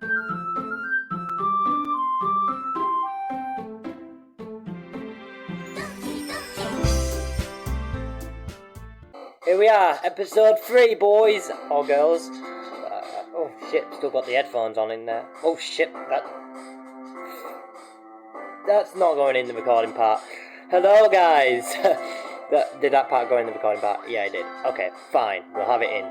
Here we are, episode 3, boys or girls. Oh shit, still got the headphones on in there. Oh shit, that's not going in the recording part. Hello, guys. Did that part go in the recording part? Yeah, it did. Okay, fine, we'll have it in.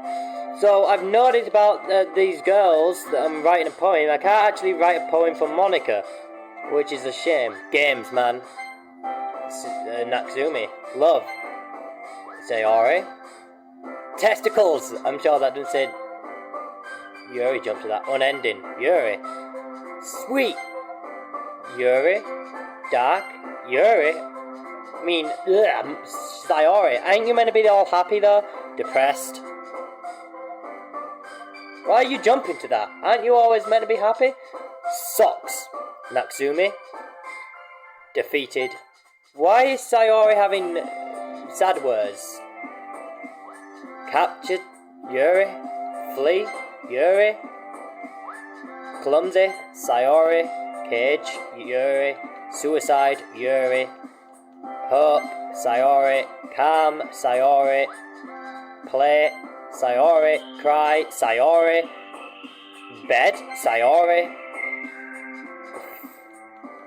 So I've noticed about these girls that I'm writing a poem. I can't actually write a poem for Monica, which is a shame. Games, man. Natsumi. Love. Sayori. Testicles! I'm sure that didn't say... Yuri jumped to that. Unending. Yuri. Sweet. Yuri. Dark. Yuri. I mean, sayori. Ain't you meant to be all happy though? Depressed. Why are you jumping to that? Aren't you always meant to be happy? Socks. Natsumi. Defeated. Why is sayori having sad words? Captured. Yuri. Flee. Yuri. Clumsy. Sayori. Cage. Yuri. Suicide. Yuri. Hope. Sayori. Calm. Sayori. Play. Sayori. Cry. Sayori. Bed. Sayori.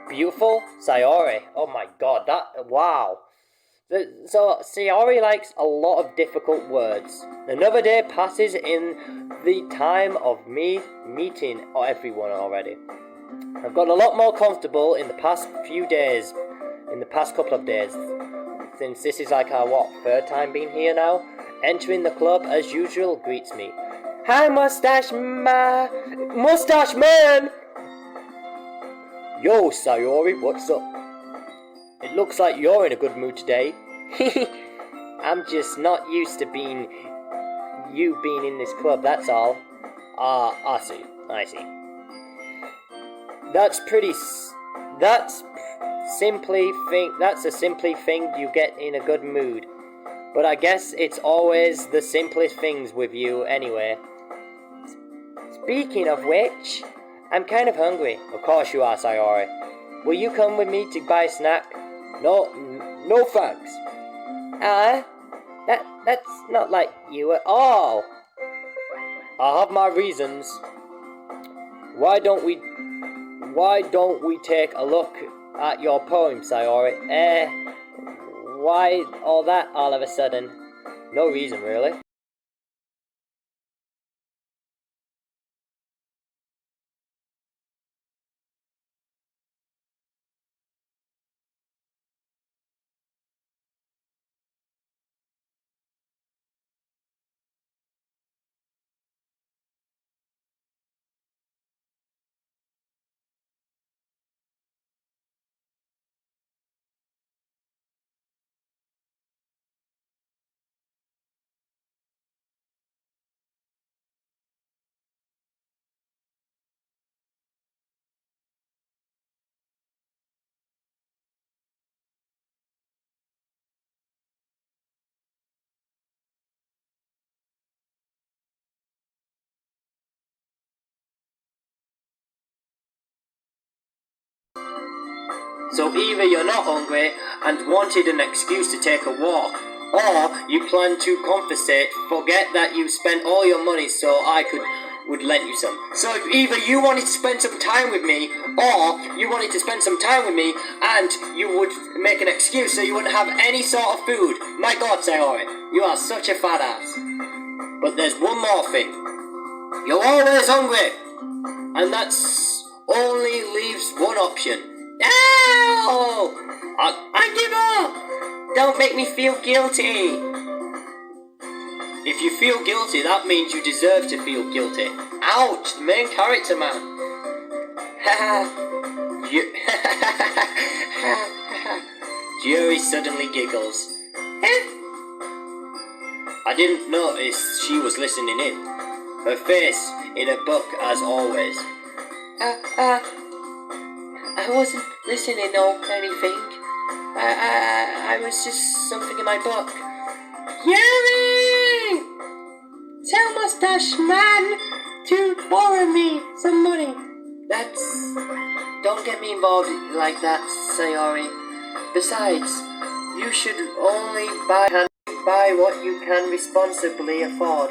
Beautiful. Sayori. Oh my god, wow. So, sayori likes a lot of difficult words. Another day passes in the time of me meeting everyone already. I've gotten a lot more comfortable in the past few days, in the past couple of days, since this is like our, third time being here now? Entering the club, as usual, greets me. Hi, Moustache Man! Yo, Sayori, what's up? It looks like you're in a good mood today. I'm just not used to being in this club, that's all. I see. That's a simply thing you get in a good mood. But I guess it's always the simplest things with you anyway. Speaking of which, I'm kind of hungry. Of course you are, Sayori. Will you come with me to buy a snack? No thanks. That's not like you at all. I have my reasons. Why don't we take a look at your poem, Sayori? Why all that all of a sudden? No reason, really. So either you're not hungry and wanted an excuse to take a walk, or you plan to compensate, forget that you spent all your money so I would lend you some. So either you wanted to spend some time with me, or you wanted to spend some time with me and you would make an excuse so you wouldn't have any sort of food. My god, Sayori, you are such a fat ass. But there's one more thing. You're always hungry, and that's only leaves one option. No! I give up! Don't make me feel guilty! If you feel guilty, that means you deserve to feel guilty. Ouch! The main character, man. Yuri suddenly giggles. I didn't notice she was listening in. Her face in a book as always. I wasn't listening or anything. I was just something in my book. Yuri! Tell Moustache Man to borrow me some money. That's... Don't get me involved like that, Sayori. Besides, you should only buy what you can responsibly afford.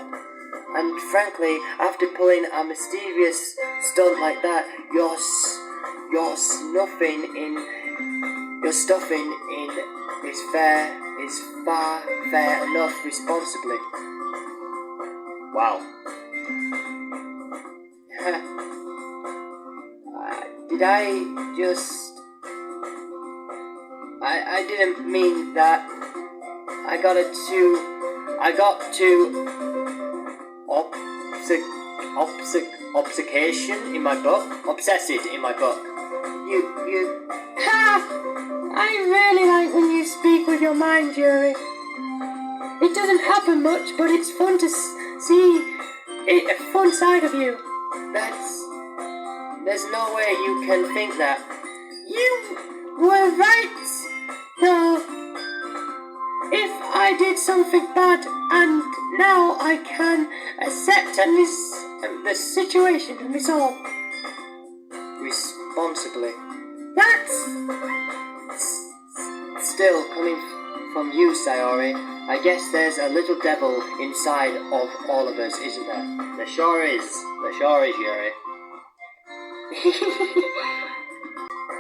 And frankly, after pulling a mysterious stunt like that, your stuffing in is far fair enough responsibly. Wow. Did I just... I didn't mean that. I got to obsession in my book. Obsessed in my book. You... Ha! I really like when you speak with your mind, Yuri. It doesn't happen much, but it's fun to see a fun side of you. There's no way you can think that. You were right, though. If I did something bad, and now I can accept the situation and resolve responsibly. That's still coming from you, Sayori. I guess there's a little devil inside of all of us, isn't there? There sure is. There sure is, Yuri.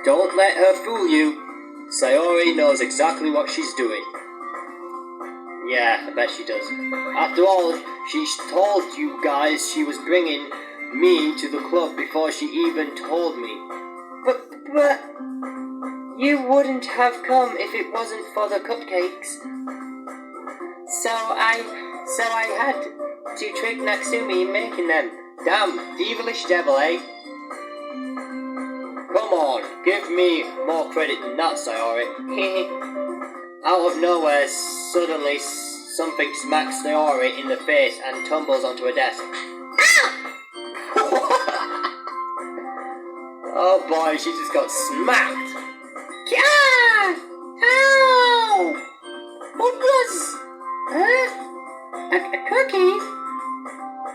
Don't let her fool you. Sayori knows exactly what she's doing. Yeah, I bet she does. After all, she told you guys she was bringing me to the club before she even told me. But you wouldn't have come if it wasn't for the cupcakes. So I had to trick Natsumi in making them. Damn, devilish devil, eh? Come on, give me more credit than that, Sayori. Out of nowhere, suddenly something smacks Sayori in the face and tumbles onto a desk. Oh boy, she just got smacked. Yeah! Ow! What was... A cookie?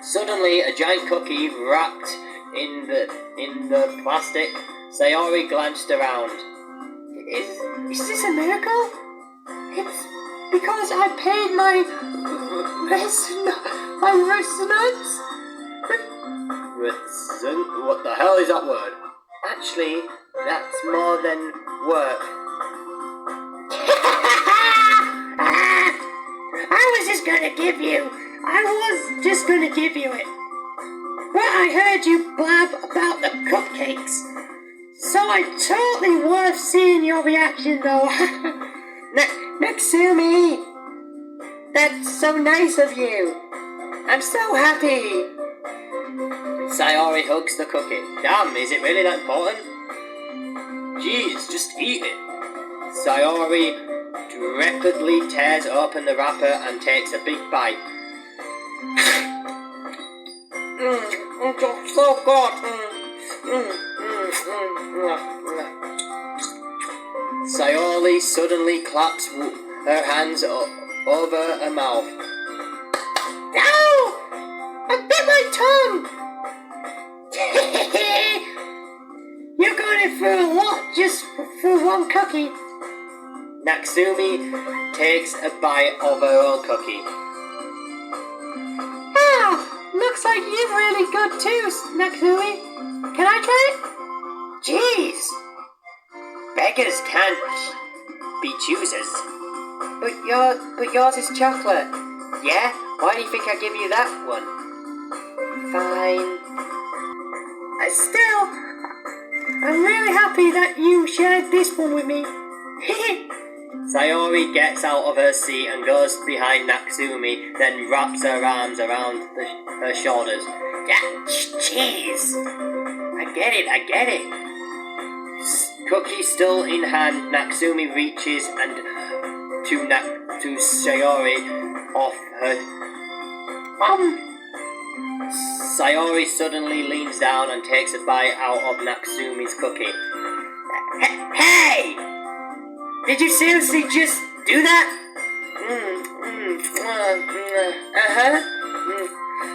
Suddenly, a giant cookie wrapped in the plastic. Sayori glanced around. Is this a miracle? It's because I paid my resonance. What the hell is that word? Actually, that's more than work. I was just gonna give you it. But I heard you blab about the cupcakes. So it's totally worth seeing your reaction though. Natsumi! That's so nice of you. I'm so happy. Sayori hugs the cookie. Damn, is it really that important? Jeez, just eat it. Sayori rapidly tears open the wrapper and takes a big bite. It's so good. Sayori suddenly claps her hands over her mouth. Ow! I bit my tongue! You're going through a lot just for one cookie. Natsumi takes a bite of her own cookie. Ah, looks like you're really good too, Natsumi. Can I try it? Jeez. Beggars can't be choosers. But yours is chocolate. Yeah? Why do you think I give you that one? Fine. I'm really happy that you shared this one with me. Sayori gets out of her seat and goes behind Natsumi, then wraps her arms around her shoulders. Yeah, jeez. I get it. Cookie still in hand, Natsumi reaches and to Sayori off her. Sayori suddenly leans down and takes a bite out of Natsumi's cookie. Hey! Did you seriously just do that?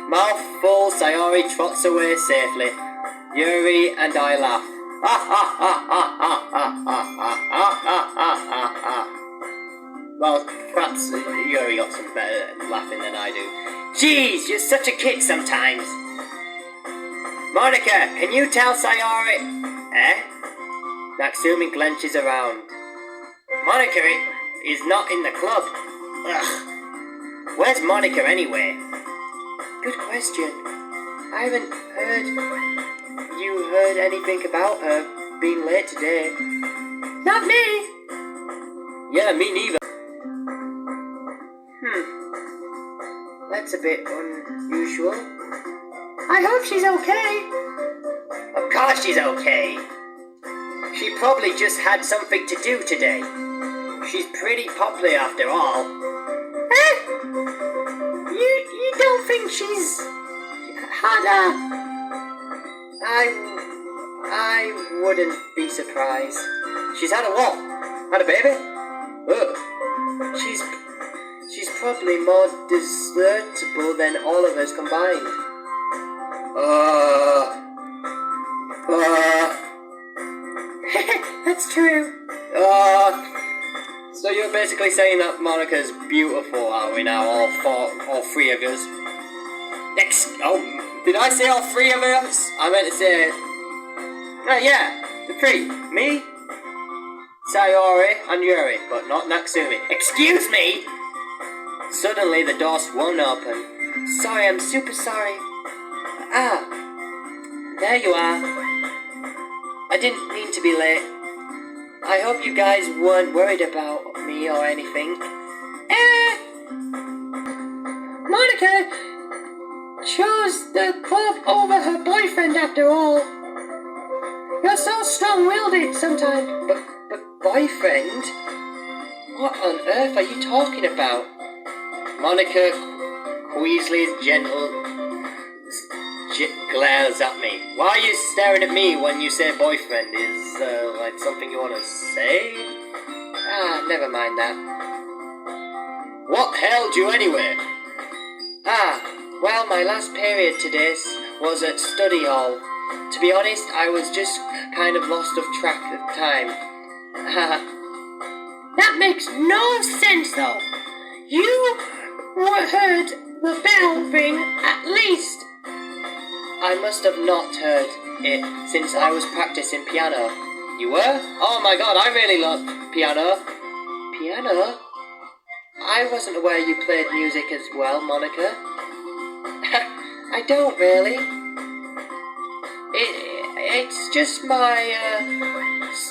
Mouth full, Sayori trots away safely. Yuri and I laugh. Well, perhaps Yuri got some better laughing than I do. Jeez, you're such a kid sometimes. Monica, can you tell Sayori? Eh? Natsumi glances around. Monica is not in the club. Ugh. Where's Monica anyway? Good question. I haven't heard anything about her being late today. Not me. Yeah, me neither. That's a bit unusual. I hope she's okay. Of course she's okay. She probably just had something to do today. She's pretty popular after all. You don't think she's had a... I wouldn't be surprised. She's had a what? Had a baby? Ugh. She's probably more desertable than all of us combined. That's true. So you're basically saying that Monica's beautiful, are we now? All three of us. Did I say all three of us? I meant to say... yeah, the three. Me, Sayori, and Yuri, but not Natsumi. Excuse me! Suddenly the door swung open. Sorry, I'm super sorry. There you are. I didn't mean to be late. I hope you guys weren't worried about me or anything. Monica chose the club over her boyfriend after all. You're so strong-willed sometimes. But boyfriend? What on earth are you talking about? Monica Weasley's gentle glares at me. Why are you staring at me when you say boyfriend? Is like something you want to say? Never mind that. What held you anyway? Well, my last period today was at study hall. To be honest, I was just kind of lost of track of time. That makes no sense though. You heard the bell ring at least. I must have not heard it since I was practicing piano. You were? Oh my god, I really love piano. Piano? I wasn't aware you played music as well, Monica. I don't really. It's just my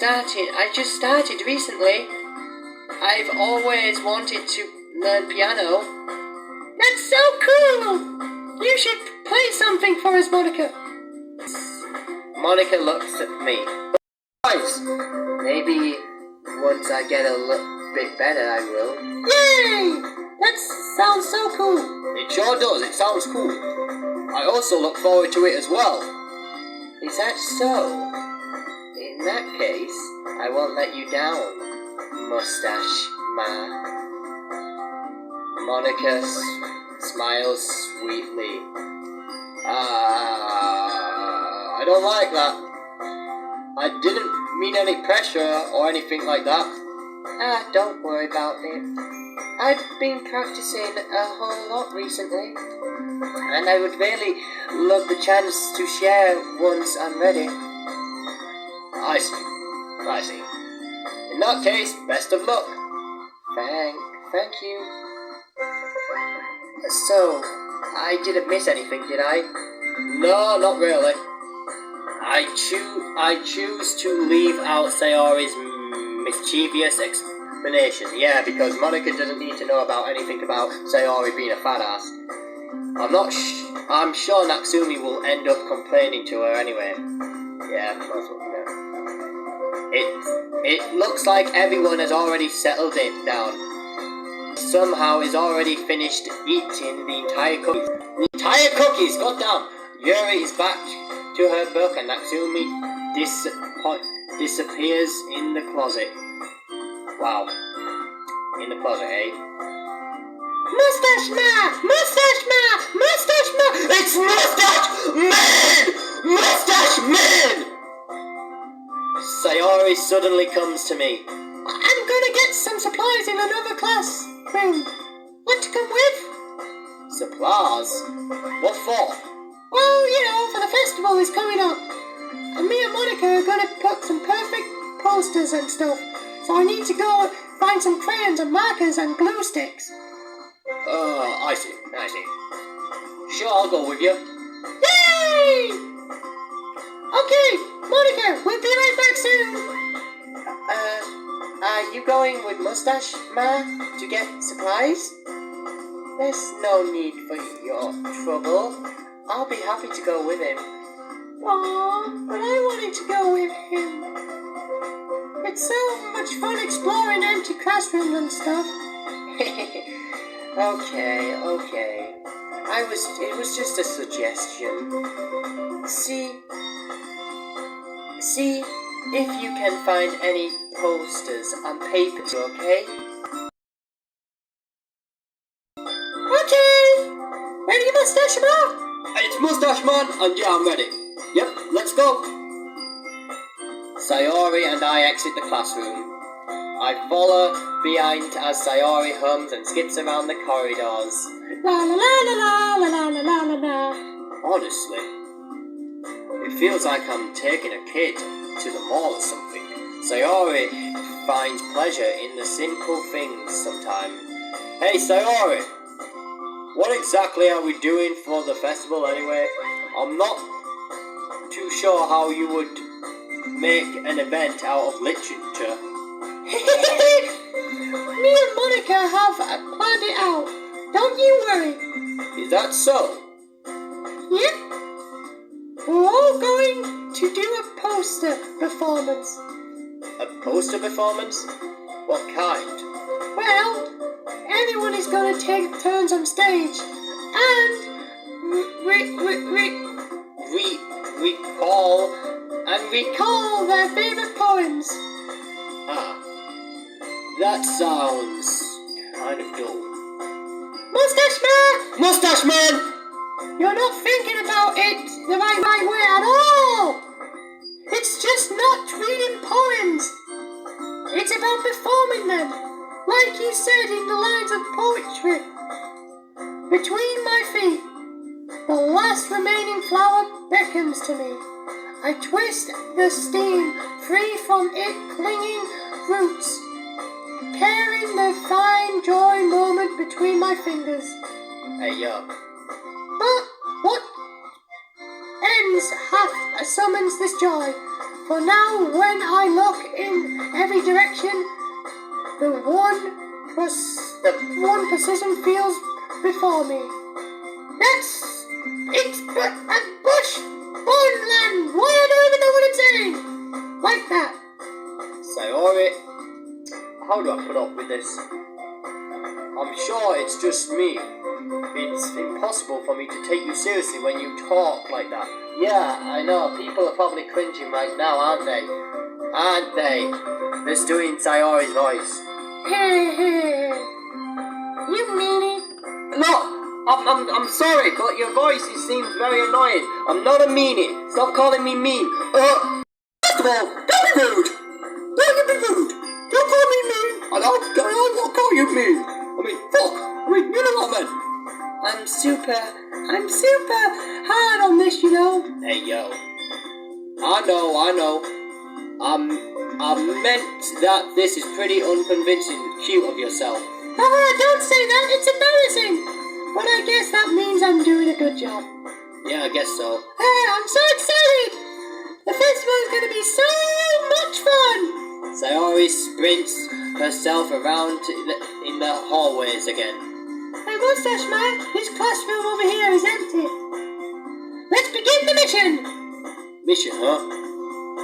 I just started recently. I've always wanted to learn piano. That's so cool! You should play something for us, Monica. Monica looks at me. Guys, maybe once I get a bit better, I will. Yay! That sounds so cool. It sure does. It sounds cool. I also look forward to it as well. Is that so? In that case, I won't let you down, Moustache Ma. Monica smiles sweetly. I don't like that. I didn't mean any pressure or anything like that. Don't worry about it. I've been practicing a whole lot recently, and I would really love the chance to share once I'm ready. I see. In that case, best of luck. Thank you. So, I didn't miss anything, did I? No, not really. I choose to leave out Sayori's mischievous explanation. Yeah, because Monica doesn't need to know about anything about Sayori being a fat ass. I'm sure Natsumi will end up complaining to her anyway. Yeah, that's what we know. It looks like everyone has already settled it down. Somehow is already finished eating the entire cookies. The entire cookies, goddamn! Yuri is back to her book and Natsumi disappears in the closet. Wow. In the closet, eh? Moustache man! Moustache man! Moustache man! It's Moustache Man! Moustache Man! Sayori suddenly comes to me. I'm gonna get some supplies in another class room. Want to come with? Supplies? What for? Well, you know, for the festival is coming up. And me and Monica are gonna put some perfect posters and stuff. So I need to go find some crayons and markers and glue sticks. I see. Sure, I'll go with you. Yay! Okay, Monica, we'll be right back soon. Are you going with Moustache Man to get supplies? There's no need for your trouble. I'll be happy to go with him. Aww, but I wanted to go with him. It's so much fun exploring empty classrooms and stuff. Okay. It was just a suggestion. See if you can find any posters on paper, okay? Okay! Ready, Moustache Man? It's Moustache Man, and yeah, I'm ready. Yep, let's go. Sayori and I exit the classroom. I follow behind as Sayori hums and skips around the corridors. La la la la la la la la la la. Honestly, it feels like I'm taking a kid to the mall or something. Sayori finds pleasure in the simple things sometimes. Hey Sayori, what exactly are we doing for the festival anyway? I'm not too sure how you would make an event out of literature. Me and Monica have planned it out. Don't you worry. Is that so? Yep. We're all going to do a poster performance. A poster performance? What kind? Well, everyone is going to take turns on stage and recall their favorite poems. That sounds kind of dull. Moustache Man! Moustache Man! You're not thinking about it the right way at all! It's just not reading poems. It's about performing them, like you said in the lines of poetry. Between my feet, the last remaining flower beckons to me. I twist the stem free from it clinging roots, carrying the fine joy moment between my fingers. Hey, yo. But what ends hath summons this joy? For now, when I look in every direction, the one precision feels before me. It's but a bush, bornland. Why I don't even know what it's saying. Like that. Sayori, how do I put up with this? I'm sure it's just me. It's impossible for me to take you seriously when you talk like that. Yeah, I know. People are probably cringing right now, aren't they? Aren't they? They're doing Sayori's voice. Hey. You meanie. No, I'm sorry, but your voice seems very annoying. I'm not a meanie. Stop calling me mean. First of all, don't be rude. Don't be rude. Don't call me mean. I won't call you mean. I mean, fuck. You know what I meant. I'm super hard on this, you know. Hey, yo. I know. I meant that this is pretty unconvincing cute of yourself. Don't say that. It's embarrassing. But I guess that means I'm doing a good job. Yeah, I guess so. Hey, I'm so excited. The festival is going to be so much fun. Sayori sprints herself around in the hallways again. Hey, Moustache Man, this classroom over here is empty. Let's begin the mission. Mission, huh?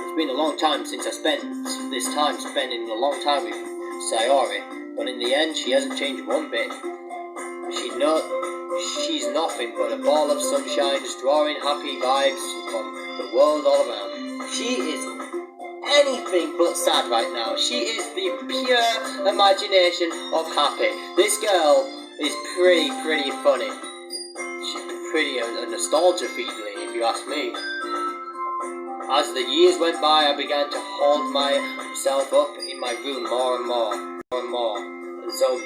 It's been a long time since I spent this time spending a long time with Sayori, but in the end, she hasn't changed one bit. She's nothing but a ball of sunshine, just drawing happy vibes from the world all around. She is anything but sad right now. She is the pure imagination of happy. This girl is pretty funny. Pretty a nostalgia feeling, if you ask me. As the years went by, I began to hold myself up in my room more and more. So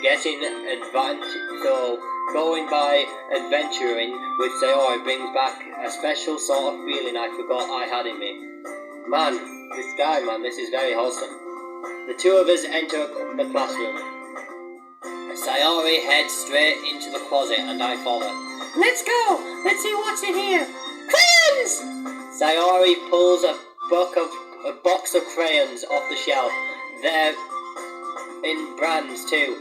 going by adventuring with sayori brings back a special sort of feeling I forgot I had in me. Man, this is very wholesome. The two of us enter the classroom. Sayori heads straight into the closet and I follow. Let's go! Let's see what's in here! Crayons! Sayori pulls a box of crayons off the shelf. They're in brands too.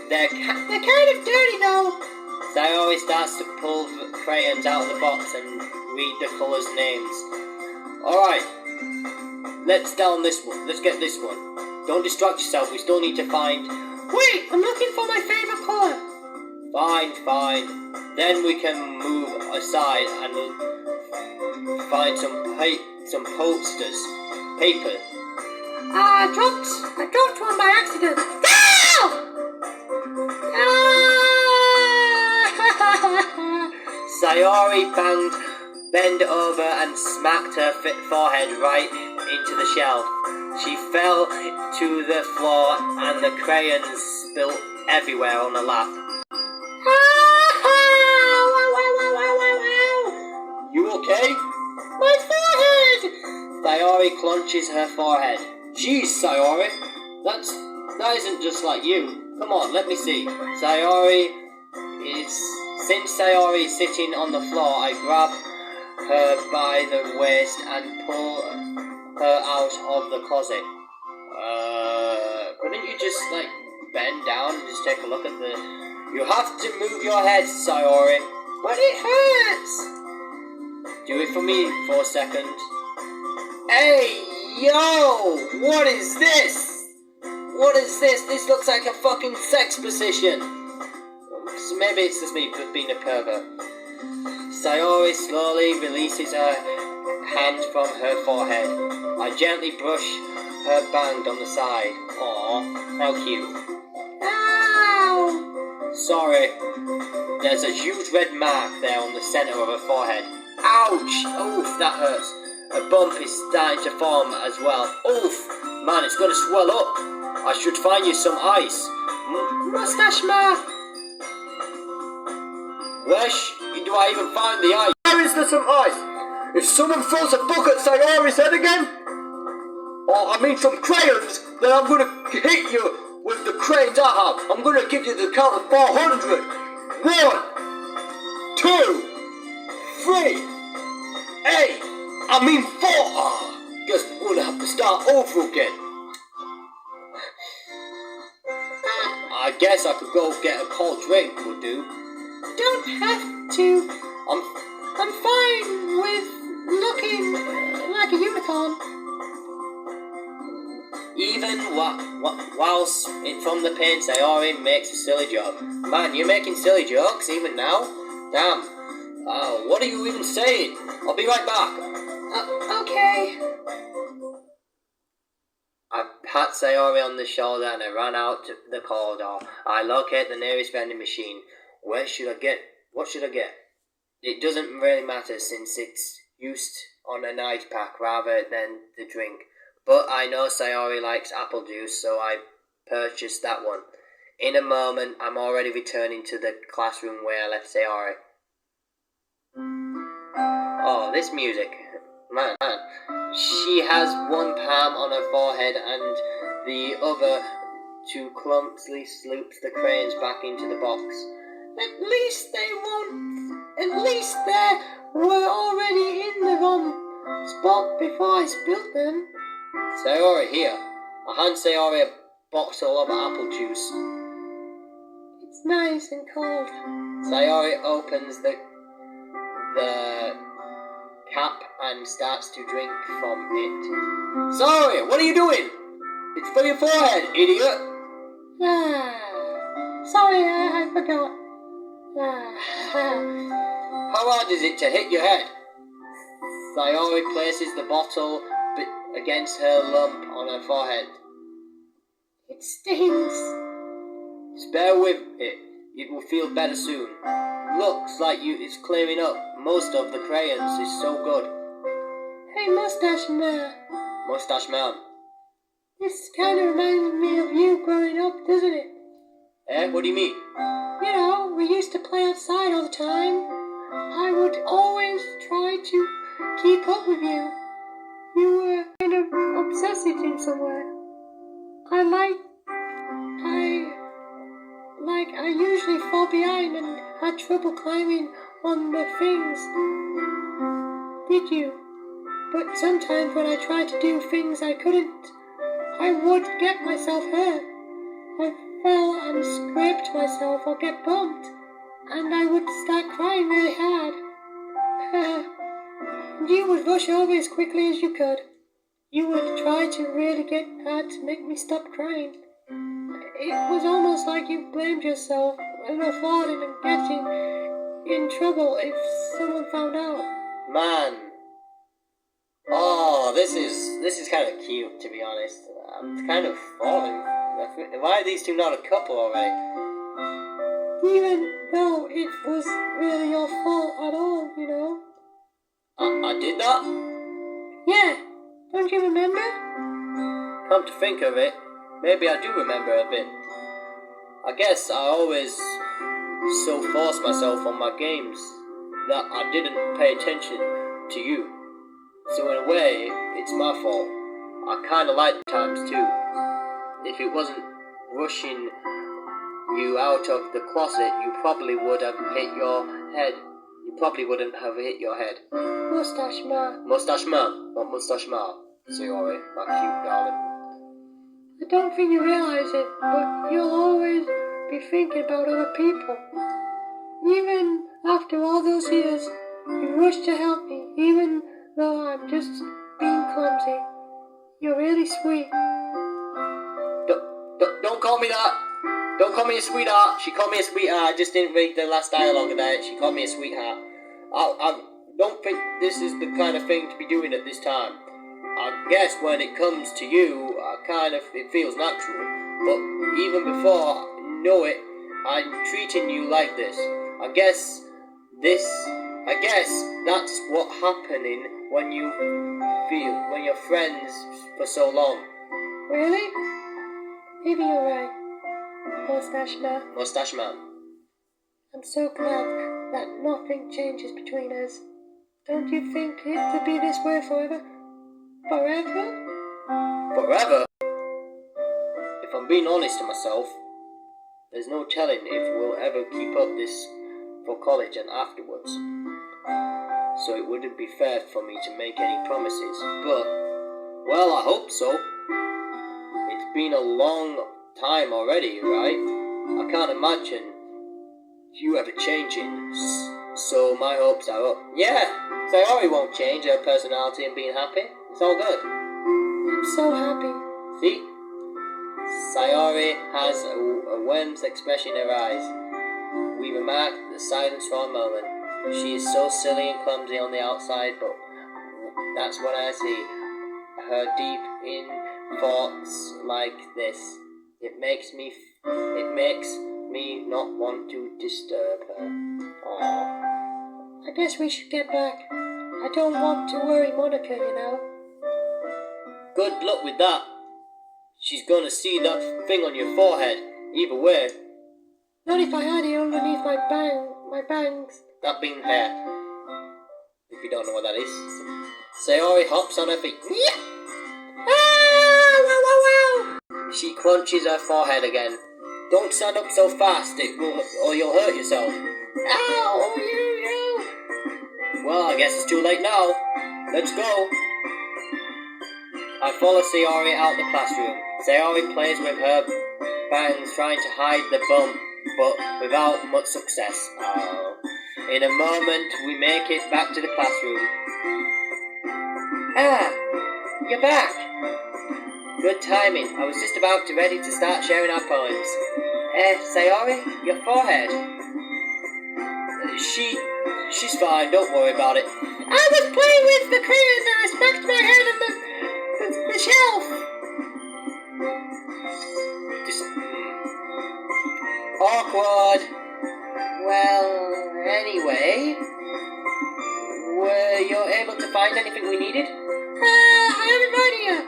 They're kind of dirty though. Sayori starts to pull the crayons out of the box and read the colours' names. Alright, let's down this one. Let's get this one. Don't distract yourself, we still need to find... Wait, I'm looking for my favourite colour. Fine. Then we can move aside and find some posters. Paper. I dropped one by accident. Sayori bent over and smacked her forehead right into the shelf. She fell to the floor and the crayons spilled everywhere on the lap. You okay? My forehead! Sayori clenches her forehead. Jeez, Sayori, that isn't just like you. Come on, let me see. Since Sayori is sitting on the floor, I grab her by the waist and pull her out of the closet. Couldn't you just bend down and just take a look at the... You have to move your head, Sayori. But it hurts! Do it for me for a second. Hey, yo! What is this? This looks like a fucking sex position. So maybe it's just me being a pervert. Sayori slowly releases her hand from her forehead. I gently brush her band on the side. Aww, how cute. Ow! Sorry. There's a huge red mark there on the center of her forehead. Ouch! Oof, that hurts. A bump is starting to form as well. Oof! Man, it's gonna swell up. I should find you some ice. Moustache ma! Where do I even find the ice? Where is there some ice? If someone throws a book at Sayori's head again, some crayons, then I'm gonna hit you with the crayons I have. I'm gonna give you the count of 400. 1, 2, 3, 8. 4. Guess we're gonna have to start over again. I guess I could go get a cold drink, would do. Don't have to. I'm fine with looking like a unicorn. Even whilst from the pain, Sayori makes a silly joke. Man, you're making silly jokes even now? Damn. What are you even saying? I'll be right back. Okay. I pat Sayori on the shoulder and I ran out to the corridor. I locate the nearest vending machine. What should I get? It doesn't really matter since it's used on an ice pack rather than the drink. But I know Sayori likes apple juice, so I purchased that one. In a moment, I'm already returning to the classroom where I left Sayori. Oh, this music. Man. She has one palm on her forehead and the other to clumsily sloops the crayons back into the box. At least they were already in the wrong spot before I spilled them. Sayori, here. I hand Sayori a bottle of apple juice. It's nice and cold. Sayori opens the cap and starts to drink from it. Sayori, what are you doing? It's for your forehead, idiot. Sorry, I forgot. How hard is it to hit your head? Sayori places the bottle against her lump on her forehead. It stings. Just bear with it. It will feel better soon. Looks like it's clearing up. Most of the crayons is so good. Hey, Moustache Man. Moustache Man. This kind of reminds me of you growing up, doesn't it? Eh? What do you mean? You know, we used to play outside all the time. I would always try to keep up with you. You were kind of obsessive in some way. I usually fall behind and had trouble climbing on the things. Did you? But sometimes when I tried to do things I couldn't, I would get myself hurt. I fell and scraped myself or get bumped, and I would start crying really hard. And you would rush over as quickly as you could. You would try to really get hard to make me stop crying. It was almost like you blamed yourself and avoiding and getting in trouble if someone found out. Man. Oh, this is kind of cute, to be honest. I'm kind of falling. Why are these two not a couple already? Even though it was really your fault at all, you know. I did that? Yeah, don't you remember? Come to think of it, maybe I do remember a bit. I guess I always so forced myself on my games that I didn't pay attention to you. So in a way, it's my fault. I kinda like the times too. If it wasn't rushing you out of the closet, you probably would have hit your head. You probably wouldn't have hit your head. Moustache Man. Moustache Man, not Moustache Man. Sayori, my cute darling. I don't think you realize it, but you'll always be thinking about other people. Even after all those years, you rush to help me, even though I'm just being clumsy. You're really sweet. Don't call me that. Don't call me a sweetheart. She called me a sweetheart. I just didn't read the last dialogue of that. She called me a sweetheart. I don't think this is the kind of thing to be doing at this time. I guess when it comes to you, it feels natural. But even before I know it, I'm treating you like this. I guess that's what happening when you're friends for so long. Really? Maybe you're right, Moustache Man. Moustache Man. I'm so glad that nothing changes between us. Don't you think it to be this way forever? Forever? Forever? If I'm being honest to myself, there's no telling if we'll ever keep up this for college and afterwards. So it wouldn't be fair for me to make any promises. But, well, I hope so. It's been a long time already, right? I can't imagine you ever changing. So my hopes are up. Yeah, Sayori won't change her personality and being happy. It's all good. I'm so happy. See? Sayori has a whim's expression in her eyes. We remark the silence for a moment. She is so silly and clumsy on the outside, but that's what I see. Her deep in thoughts like this. It makes me not want to disturb her. Aww. I guess we should get back. I don't want to worry Monica, you know. Good luck with that. She's gonna see that thing on your forehead, either way. Not if I had it underneath my bangs. That being hair. If you don't know what that is. Sayori hops on her feet. Ah! Wow, wow, wow! She crunches her forehead again. Don't stand up so fast, or you'll hurt yourself. Ow! You! Well, I guess it's too late now. Let's go. I follow Sayori out the classroom. Sayori plays with her bangs, trying to hide the bump, but without much success. Oh. In a moment, we make it back to the classroom. Ah, you're back. Good timing. I was just about ready to start sharing our poems. Sayori, your forehead. She's fine. Don't worry about it. I was playing with the crayons and I smacked my head on the shelf. Just awkward. God. Well, anyway, were you able to find anything we needed? I have it right here.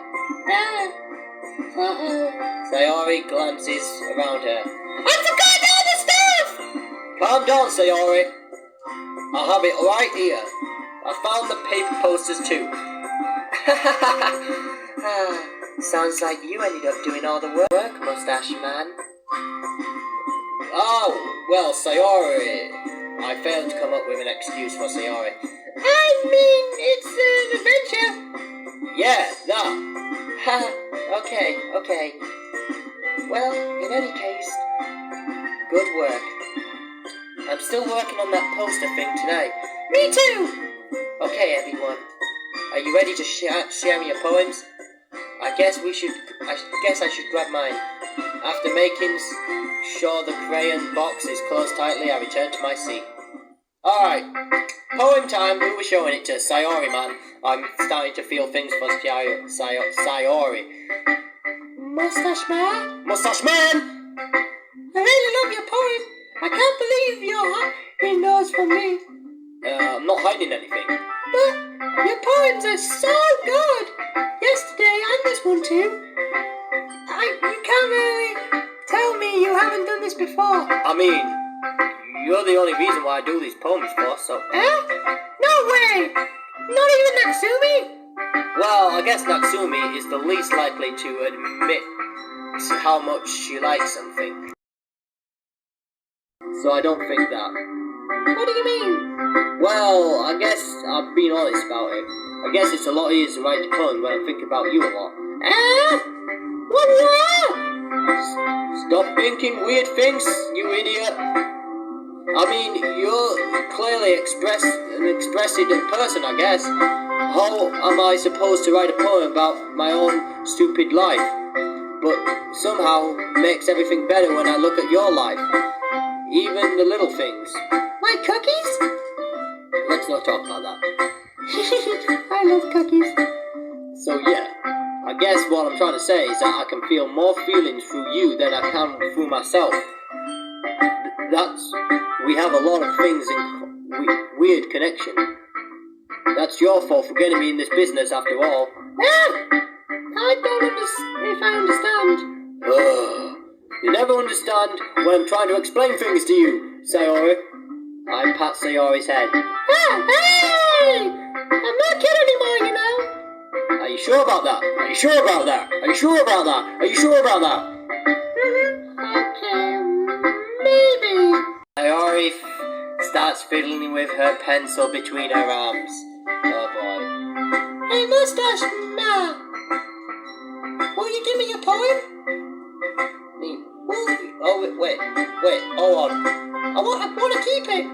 Sayori glances around her. I forgot all the stuff! Calm down, Sayori. I have it right here. I found the paper posters too. Sounds like you ended up doing all the work, Moustache Man. Oh, well, Sayori. I failed to come up with an excuse for Sayori. I mean, it's an adventure. Yeah, that. Okay. Well, in any case, good work. I'm still working on that poster thing today. Me too. Okay, everyone. Are you ready to share me your poems? I guess I should grab mine. After making sure the crayon box is closed tightly, I return to my seat. Alright, poem time. Who was showing it to? Sayori, man. I'm starting to feel things for Sayori. Moustache Man? Moustache Man! I really love your poem. I can't believe you're hiding those from me. I'm not hiding anything. But your poems are so good. Yesterday and this one too. You can't really tell me you haven't done this before. I mean, you're the only reason why I do these poems for, so... No way! Not even Natsumi? Well, I guess Natsumi is the least likely to admit how much she likes something. So I don't think that. What do you mean? Well, I guess I've been honest about it. I guess it's a lot easier to write poems when I'm thinking about you a lot. What? Stop thinking weird things, you idiot. I mean, you're clearly an expressive person, I guess. How am I supposed to write a poem about my own stupid life? But somehow makes everything better when I look at your life. Even the little things. Like cookies? Let's not talk about that. I love cookies. So yeah, I guess what I'm trying to say is that I can feel more feelings through you than I can through myself. We have a lot of things in weird connection. That's your fault for getting me in this business after all. I don't understand if I understand. You never understand when I'm trying to explain things to you, Sayori. I pat Sayori's head. Hey! I'm not kid anymore, you know. Are you sure about that? Are you sure about that? Are you sure about that? Are you sure about that? Okay, maybe. Sayori starts fiddling with her pencil between her arms. Oh boy. Hey, Moustache Man. Will you give me a poem? Oh, wait, hold on. I want to keep it.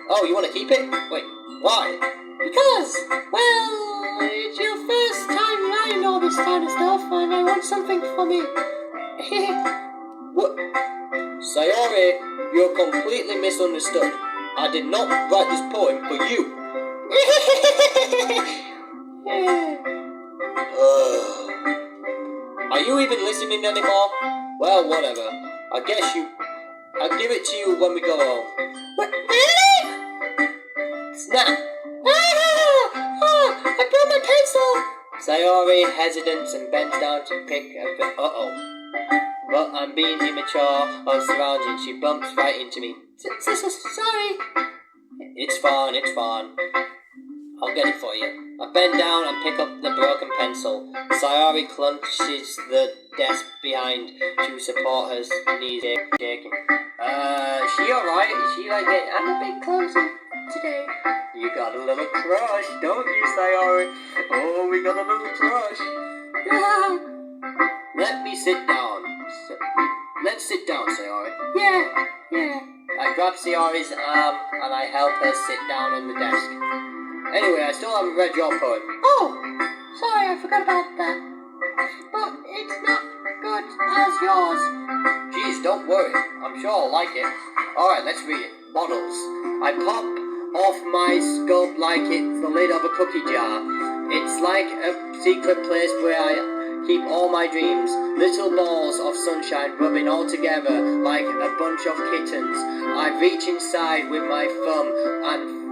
Oh, you want to keep it? Wait, why? Because, well, it's your first time writing all this kind of stuff, and I want something for me. What? Sayori, you're completely misunderstood. I did not write this poem for you. Are you even listening anymore? Well, whatever. I'll give it to you when we go home. What? Really? Snap! I broke my pencil! Sayori hesitates and bends down to pick up But I'm being immature of surroundings. She bumps right into me. Sorry. It's fine. I'll get it for you. I bend down and pick up the broken pencil. Sayori clutches the desk behind to support her knees shaking. She alright? Is she like it? I'm a bit clumsy today. You got a little crush, don't you, Sayori? Oh, we got a little crush. Let me sit down. Let's sit down, Sayori. Yeah. I grab Sayori's arm and I help her sit down on the desk. Anyway, I still haven't read your poem. Oh, sorry, I forgot about that. But it's not good as yours. Jeez, don't worry. I'm sure I'll like it. Alright, let's read it. Bottles. I pop off my sculpt like it's the lid of a cookie jar. It's like a secret place where I keep all my dreams. Little balls of sunshine rubbing all together like a bunch of kittens. I reach inside with my thumb and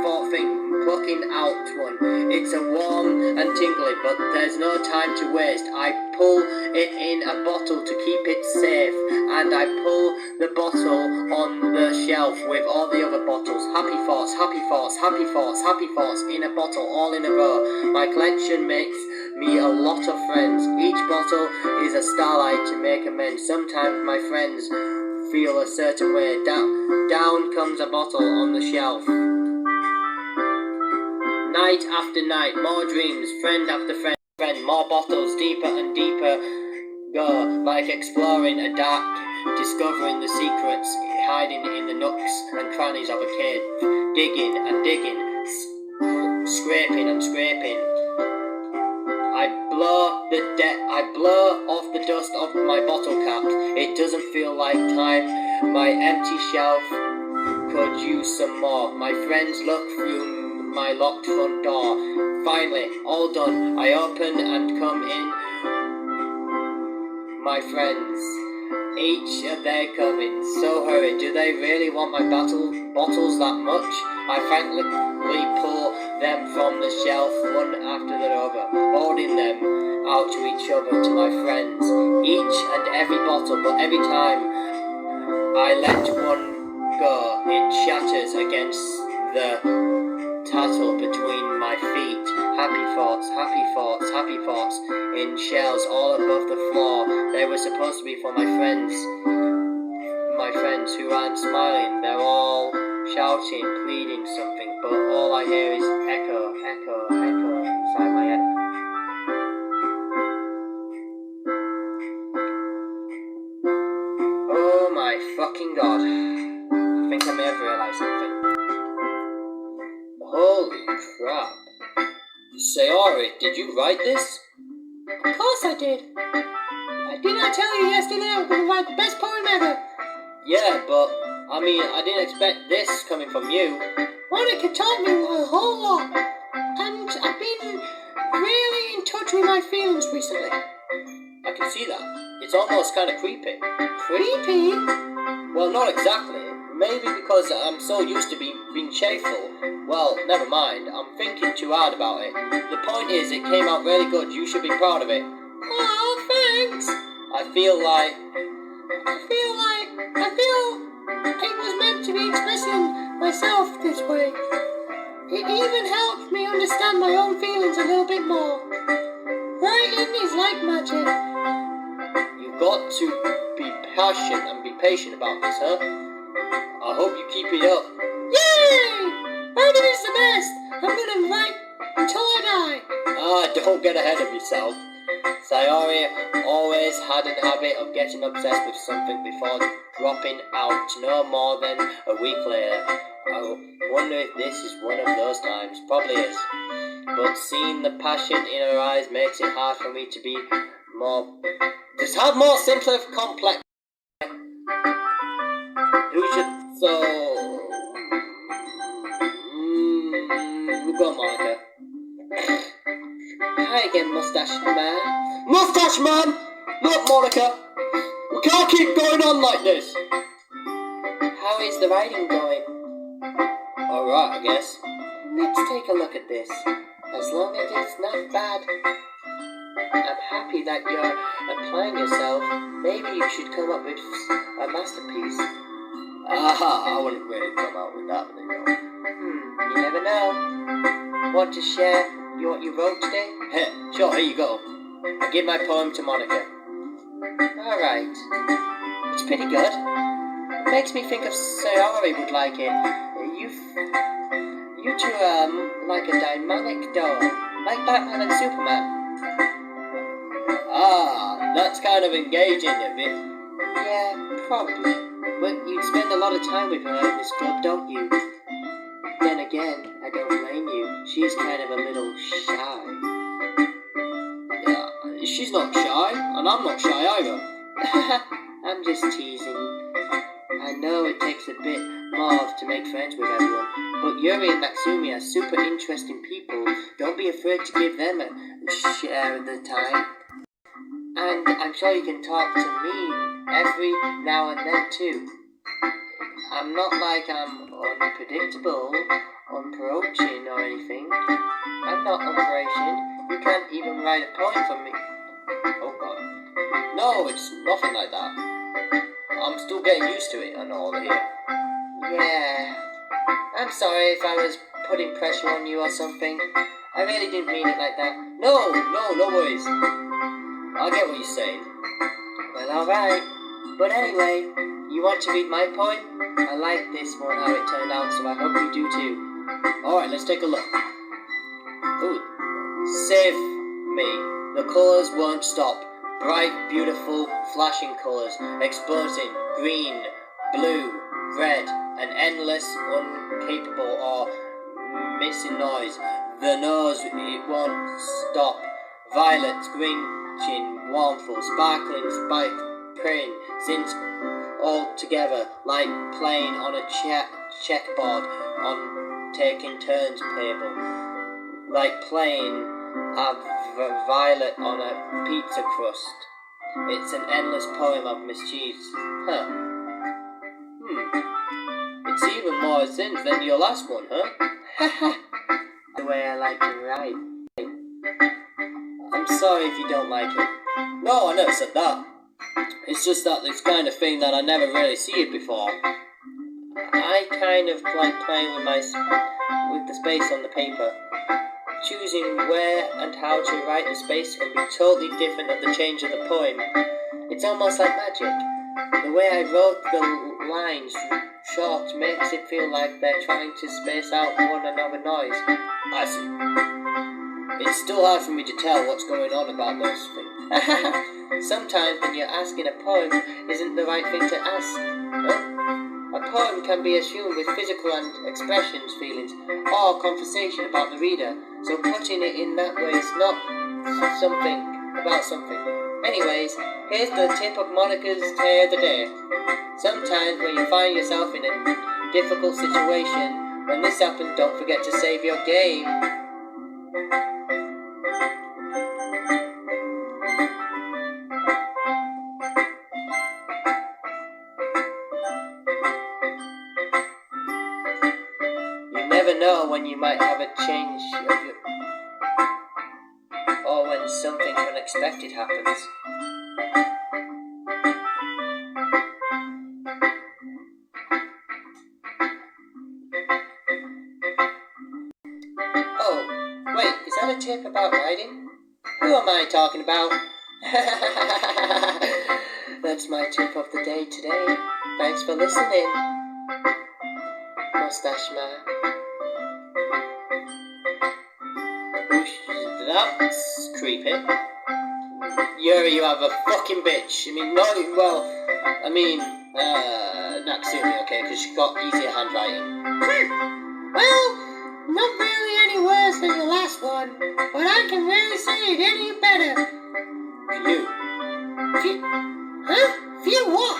forefinger plucking out one. It's a warm and tingly, but there's no time to waste. I pull it in a bottle to keep it safe, and I pull the bottle on the shelf with all the other bottles. Happy thoughts, happy thoughts, happy thoughts, happy thoughts in a bottle, all in a row. My collection makes me a lot of friends. Each bottle is a starlight to make amends. Sometimes my friends feel a certain way. Down comes a bottle on the shelf. Night after night, more dreams, friend after friend, more bottles, deeper and deeper go, like exploring a dark, discovering the secrets hiding in the nooks and crannies of a cave, digging and digging, scraping and scraping. I blow off the dust off my bottle cap. It doesn't feel like time. My empty shelf could use some more. My friends look through my locked front door. Finally, all done. I open and come in. My friends, each of their coming. So hurried. Do they really want my bottles that much? I frankly pull them from the shelf one after the other, holding them out to each other, to my friends. Each and every bottle, but every time I let one go, it shatters against the tattle between my feet. Happy thoughts, happy thoughts, happy thoughts in shells all above the floor. They were supposed to be for my friends who aren't smiling. They're all shouting, pleading something, but all I hear is echo, echo, echo inside my head. Oh my fucking god. I think I may have realized something. Holy crap. Sayori, did you write this? Of course I did. Didn't I tell you yesterday I'm going to write the best poem ever? Yeah, but, I didn't expect this coming from you. Monica taught me a whole lot, and I've been really in touch with my feelings recently. I can see that. It's almost kind of creepy. Creepy? Well, not exactly. Maybe because I'm so used to being cheerful. Well, never mind. I'm thinking too hard about it. The point is, it came out really good. You should be proud of it. Oh, thanks. I feel it was meant to be expressing myself this way. It even helped me understand my own feelings a little bit more. Writing is like magic. You've got to be passionate and be patient about this, huh? I hope you keep it up. Yay! Writing is the best. I'm gonna write until I die. Don't get ahead of yourself. Sayori always had a habit of getting obsessed with something before dropping out no more than a week later. I wonder if this is one of those times. Probably is. But seeing the passion in her eyes makes it hard for me to be just have more simpler complex. We'll go Monica. Hi again, Moustache Man. Moustache Man! Look, Monica! We can't keep going on like this! How is the writing going? Alright, I guess. Let's take a look at this. As long as it's not bad. I'm happy that you're applying yourself. Maybe you should come up with a masterpiece. I wouldn't really come out with that, but you never know. Want to share what you wrote today? Sure, here you go. I give my poem to Monica. Alright. It's pretty good. It makes me think of Sayori would like it. You two are like a dynamic duo. Like Batman and Superman. That's kind of engaging a bit. Yeah, probably. But you spend a lot of time with her in this club, don't you? Then again, I don't blame you. She's kind of a little shy. Yeah, she's not shy, and I'm not shy either. I'm just teasing. I know it takes a bit more to make friends with everyone, but Yuri and Natsumi are super interesting people. Don't be afraid to give them a share of the time. And I'm sure you can talk to me every now and then too. I'm not like I'm unpredictable, unapproaching or anything. I'm not unapproaching. You can't even write a poem for me. Oh god. No, it's nothing like that. I'm still getting used to it and all here. Yeah. I'm sorry if I was putting pressure on you or something. I really didn't mean it like that. No worries. I get what you're saying. Well, alright. But anyway, you want to read my poem? I like this one, how it turned out, so I hope you do too. Alright, let's take a look. Ooh. Save me. The colours won't stop. Bright, beautiful, flashing colours, exploding, green, blue, red, an endless, incapable or missing noise. The nose, it won't stop. Violet, green, chin, warmful, sparkling, spike, praying, since all together, like playing on a checkboard, on taking turns table, like playing a violet on a pizza crust. It's an endless poem of mischiefs. It's even more intense than your last one, huh? The way I like to write. I'm sorry if you don't like it. No, I never said that. It's just that this kind of thing that I never really see it before. I kind of like playing with the space on the paper. Choosing where and how to write the space can be totally different at the change of the poem. It's almost like magic. The way I wrote the lines short makes it feel like they're trying to space out one another noise. I see. It's still hard for me to tell what's going on about those things. Sometimes when you're asking a poem isn't the right thing to ask. A poem can be assumed with physical and expressions, feelings, or conversation about the reader, so putting it in that way is not something about something. Anyways, here's the tip of Monica's tale of the day. Sometimes when you find yourself in a difficult situation, when this happens, don't forget to save your game. Never know when you might have a change of your, or when something unexpected happens. Oh, wait, is that a tip about writing? Who am I talking about? That's my tip of the day today. Thanks for listening, Moustache Man. That's creepy. Yuri, you have a fucking bitch. Natsumi, okay, because she's got easier handwriting. Well, not really any worse than the last one, but I can really say it any better. Phew what?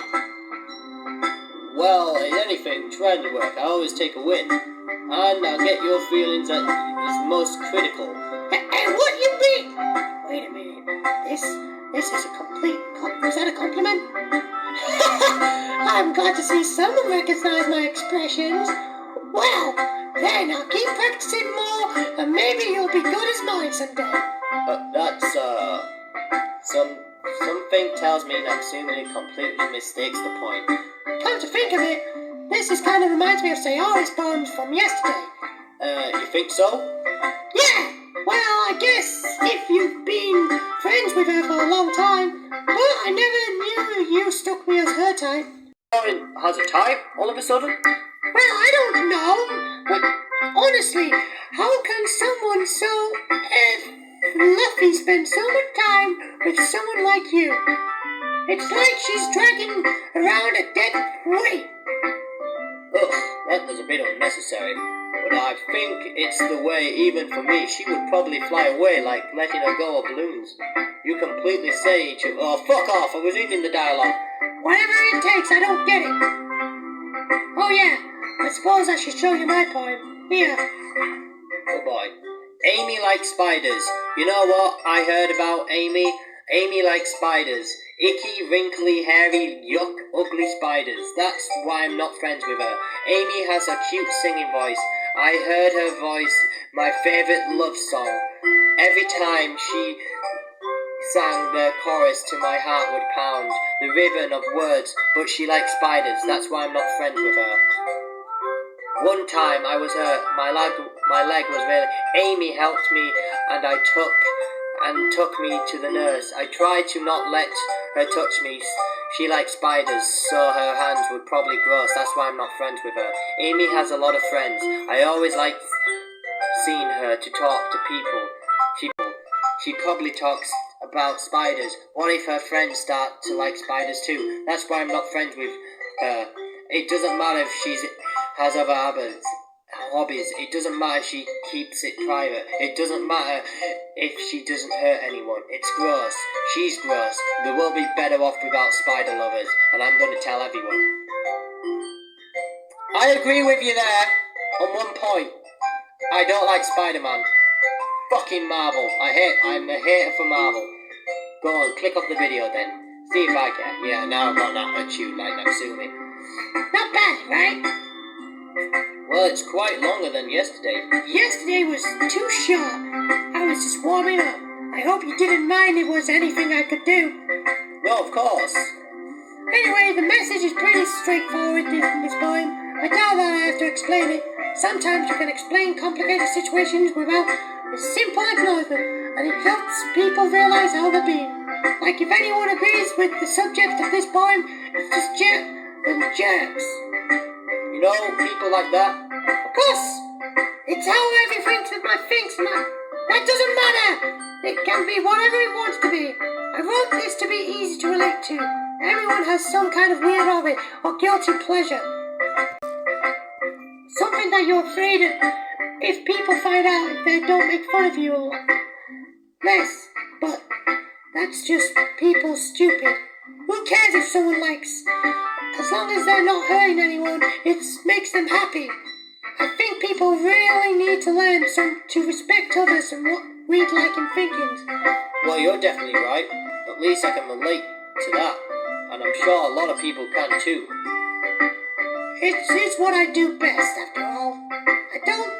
Well, in anything, trying to work, I always take a win. And I'll get your feelings at its most critical. Hey, what you mean? Wait a minute. This is a complete... Was that a compliment? I'm glad to see someone recognize my expressions. Well, then I'll keep practicing more, and maybe you'll be good as mine someday. Something tells me Natsumi completely mistakes the point. Come to think of it, this kind of reminds me of Sayori's poems from yesterday. You think so? Yeah! Well, I guess if you've been friends with her for a long time, but I never knew you struck me as her type. Has a type, all of a sudden? Well, I don't know, but honestly, how can someone so fluffy spend so much time with someone like you? It's like she's dragging around a dead weight. Ugh, that was a bit unnecessary. But I think it's the way, even for me, she would probably fly away like letting her go of balloons. You completely say each other. Oh, fuck off, I was reading the dialogue. Whatever it takes, I don't get it. Oh yeah, I suppose I should show you my poem. Here. Oh boy. Amy likes spiders. You know what I heard about Amy? Amy likes spiders. Icky, wrinkly, hairy, yuck, ugly spiders. That's why I'm not friends with her. Amy has a cute singing voice. I heard her voice, my favourite love song. Every time she sang the chorus to my heart would pound. The rhythm of words, but she likes spiders. That's why I'm not friends with her. One time I was hurt. My leg was really... Amy helped me and took me to the nurse. I tried to not let her touch me. She likes spiders, so her hands would probably gross. That's why I'm not friends with her. Amy has a lot of friends. I always liked seeing her to talk to people. She probably talks about spiders. What if her friends start to like spiders too? That's why I'm not friends with her. It doesn't matter if she has other hobbies. It doesn't matter if she keeps it private. It doesn't matter if she doesn't hurt anyone. It's gross. She's gross. The world will be better off without spider lovers, and I'm going to tell everyone. I agree with you there on one point. I don't like Spider-Man. Fucking Marvel. I'm a hater for Marvel. Go on, click off the video then. See if I can. Yeah, now I've got that attitude like natsumi. Not bad, right? Well, it's quite longer than yesterday. Yesterday was too short. I was just warming up. I hope you didn't mind it was anything I could do. No, of course. Anyway, the message is pretty straightforward in this poem. I doubt that I have to explain it. Sometimes you can explain complicated situations without a simple acknowledgement, and it helps people realize how they're being. Like if anyone agrees with the subject of this poem, it's just jerks. You know, people like that. Of course, it's how everything thinks, and that doesn't matter. It can be whatever it wants to be. I wrote this to be easy to relate to. Everyone has some kind of weird hobby or guilty pleasure. Something that you're afraid of if people find out if they don't make fun of you a lot less. But that's just people stupid. Who cares if someone likes? As long as they're not hurting anyone, it makes them happy. I think people really need to learn to respect others and what we'd like in thinking. Well, you're definitely right. At least I can relate to that. And I'm sure a lot of people can too. It's what I do best, after all. I don't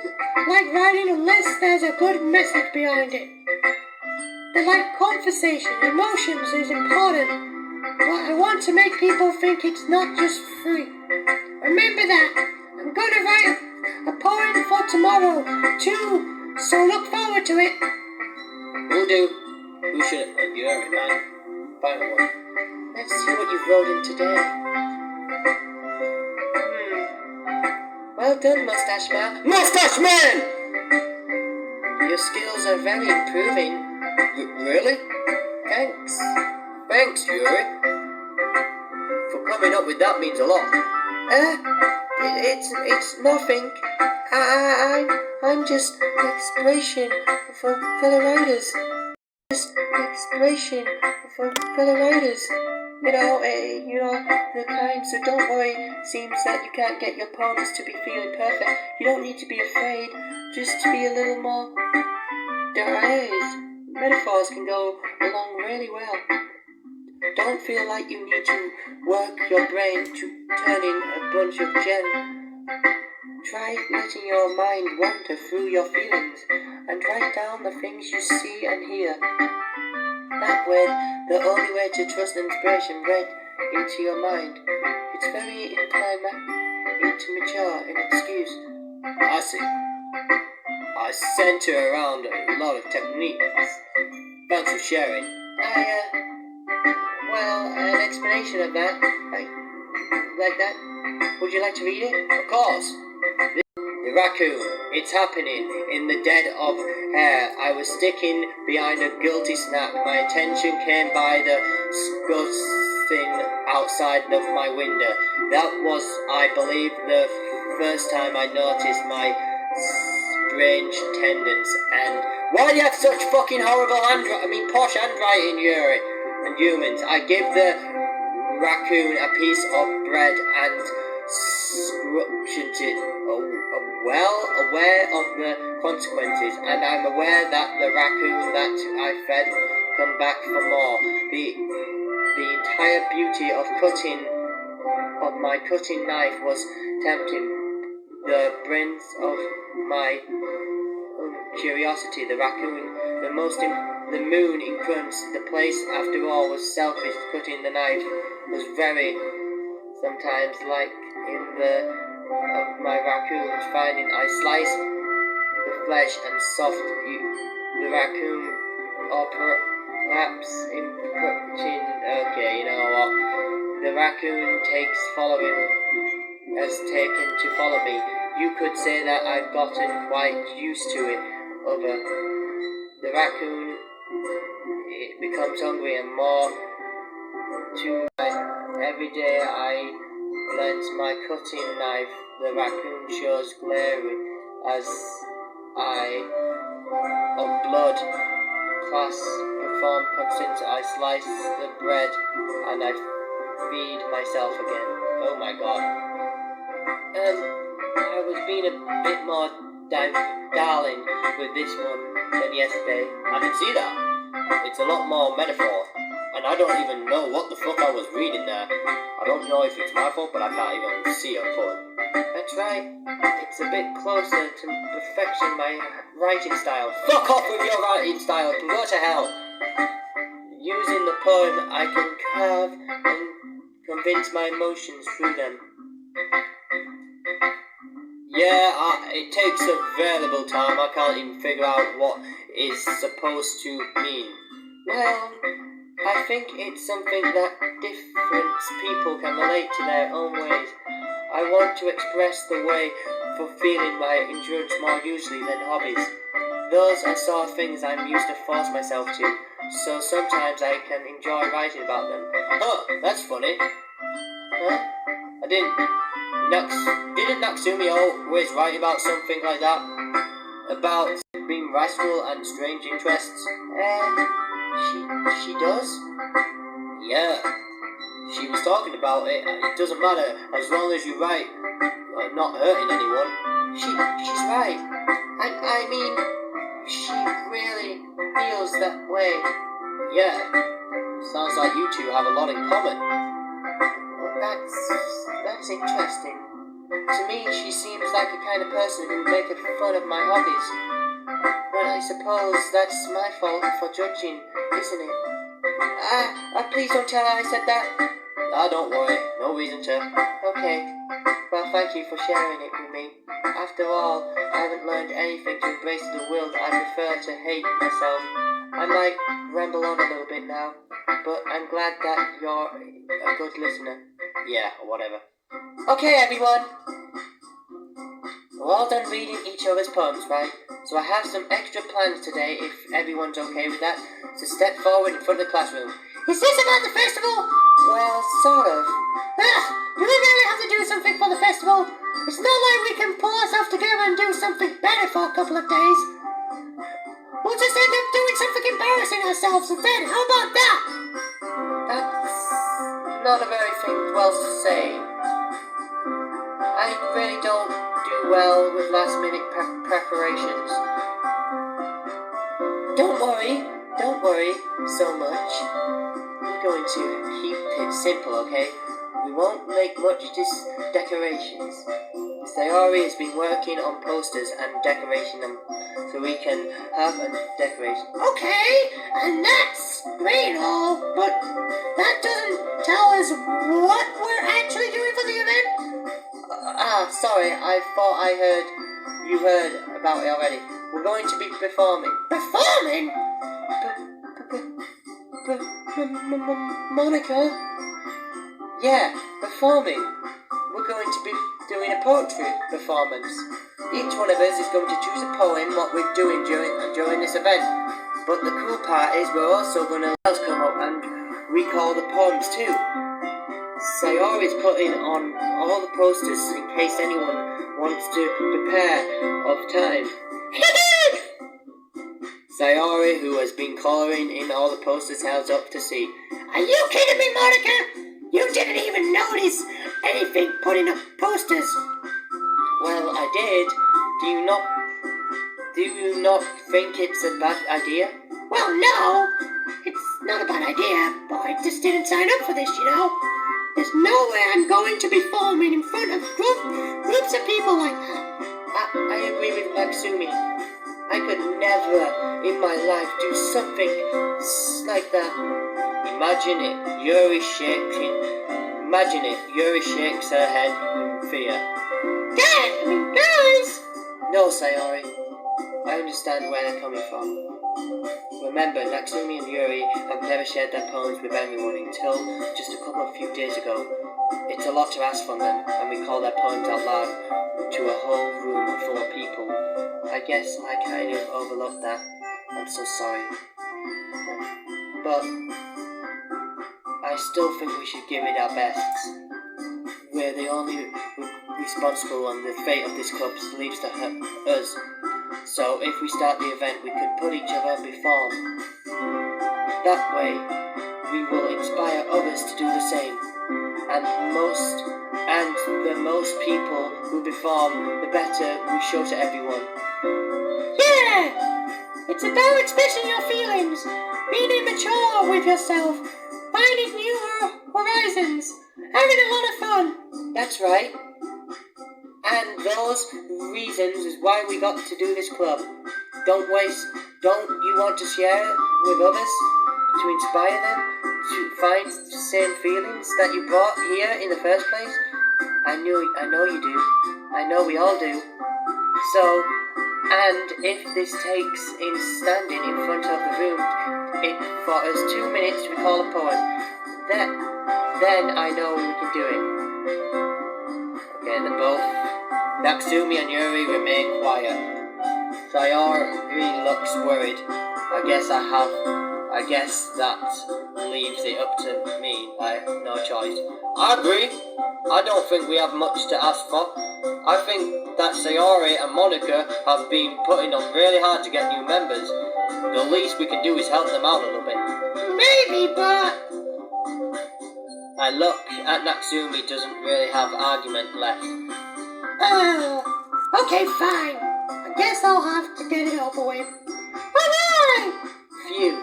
like writing unless there's a good message behind it. The conversation, emotions is important, but I want to make people think it's not just free. Remember that. I'm going to write a poem for tomorrow, too, so look forward to it. Will do. Who should it? You heard it, man. Final one. Let's see what you wrote in today. Well done, Moustache Man. Moustache Man! Your skills are very improving. Really? Thanks. Thanks, Yuri. For coming up with that means a lot. It's nothing. I'm just inspiration for fellow writers. Just inspiration for fellow writers. You know, the kind, so don't worry. Seems that you can't get your poems to be feeling perfect. You don't need to be afraid, just to be a little more direct. Metaphors can go along really well. Don't feel like you need to work your brain to turn in a bunch of gems. Try letting your mind wander through your feelings and write down the things you see and hear. That way, the only way to trust inspiration read into your mind. It's very immature in excuse. I see. I center around a lot of techniques. Thanks for sharing. An explanation of that, like that. Would you like to read it? Of course. The raccoon. It's happening in the dead of air. I was sticking behind a guilty snap. My attention came by the scuffing outside of my window. That was, I believe, the first time I noticed my strange tendons. And why do you have such fucking horrible posh handwriting, Yuri? And humans. I give the raccoon a piece of bread and scrumptioned it. Well aware of the consequences, and I'm aware that the raccoon that I fed come back for more. The entire beauty of my cutting knife was tempting. The brains of my curiosity, the raccoon, the moon in front, the place after all was selfish. Cutting the knife was very sometimes like in my raccoons finding I slice the flesh and soft the raccoon, or perhaps in cutting. Okay, you know what? The raccoon has taken to follow me. You could say that I've gotten quite used to it. The raccoon, it becomes hungry and more to every day I lend my cutting knife. The raccoon shows glaring as of blood class perform consent. I slice the bread and I feed myself again. Oh my god. I was being a bit more darling with this one than yesterday. I can see that. It's a lot more metaphor. And I don't even know what the fuck I was reading there. I don't know if it's my fault, but I can't even see a pun. That's right. It's a bit closer to perfection, my writing style. Fuck off with your writing style. Can go to hell. Using the poem, I can carve and convince my emotions through them. Yeah, it takes a variable time. I can't even figure out what it's supposed to mean. Well, I think it's something that different people can relate to their own ways. I want to express the way for feeling my endurance more usually than hobbies. Those are sort of things I'm used to force myself to, so sometimes I can enjoy writing about them. Huh, that's funny. Huh? Didn't Natsumi always write about something like that? About being rational and strange interests? She does? Yeah. She was talking about it. It doesn't matter as long as you write not hurting anyone. She's right. I mean, she really feels that way. Yeah. Sounds like you two have a lot in common. Well, that's interesting. To me, she seems like a kind of person who would make fun of my hobbies. But I suppose that's my fault for judging, isn't it? Please don't tell her I said that. Don't worry. No reason to. Okay. Well, thank you for sharing it with me. After all, I haven't learned anything to embrace the world. I prefer to hate myself. I might ramble on a little bit now, but I'm glad that you're a good listener. Yeah, or whatever. Okay, everyone. We're all done reading each other's poems, right? So I have some extra plans today, if everyone's okay with that. So step forward in front of the classroom. Is this about the festival? Well, sort of. Do we really have to do something for the festival? It's not like we can pull ourselves together and do something better for a couple of days. We'll just end up doing something embarrassing ourselves instead. How about that? That's not a very thing well to say. I really don't do well with last-minute preparations. Don't worry so much. We're going to keep it simple, okay? We won't make much decorations. Sayori has been working on posters and decorating them so we can have a decoration. Okay, and that's great and all, but that doesn't tell us what we're actually doing for the event. Sorry, I thought you heard about it already. We're going to be performing. Performing? Monica? Yeah, performing. We're going to be doing a poetry performance. Each one of us is going to choose a poem what we're doing during this event. But the cool part is we're also going to come up and recall the poems too. Sayori's putting on all the posters in case anyone wants to prepare of time. Sayori, who has been colouring in all the posters, held up to see. Are you kidding me, Monica? You didn't even notice anything putting up posters. Well, I did. Do you not think it's a bad idea? Well, no. not a bad idea, but I just didn't sign up for this, you know? There's no way I'm going to be performing in front of groups of people like that. I agree with Natsumi. I could never in my life do something like that. Imagine it, Yuri shakes her head in fear. Guys! No, Sayori. I understand where they're coming from. Remember, Natsumi and Yuri have never shared their poems with anyone until just a few days ago. It's a lot to ask from them, and we call their poems out loud to a whole room full of people. I guess I kind of overlooked that. I'm so sorry. But I still think we should give it our best. We're the only responsible, and the fate of this club leaves to us. So if we start the event, we could put each other and perform. That way, we will inspire others to do the same. And the most people who perform, the better we show to everyone. Yeah! It's about expressing your feelings, being immature with yourself, finding new horizons, having a lot of fun. That's right. And those reasons is why we got to do this club. Don't you want to share it with others? To inspire them to find the same feelings that you brought here in the first place? I know you do. I know we all do. So, and if this takes in standing in front of the room for us 2 minutes to recall a poem, then I know we can do it. Okay, they're both. Natsumi and Yuri remain quiet. Sayori looks worried. I guess that leaves it up to me. I have no choice. I agree. I don't think we have much to ask for. I think that Sayori and Monica have been putting on really hard to get new members. The least we can do is help them out a little bit. Maybe, but... I look at Natsumi, doesn't really have argument left. Okay, fine. I guess I'll have to get it over with. Alright! Phew.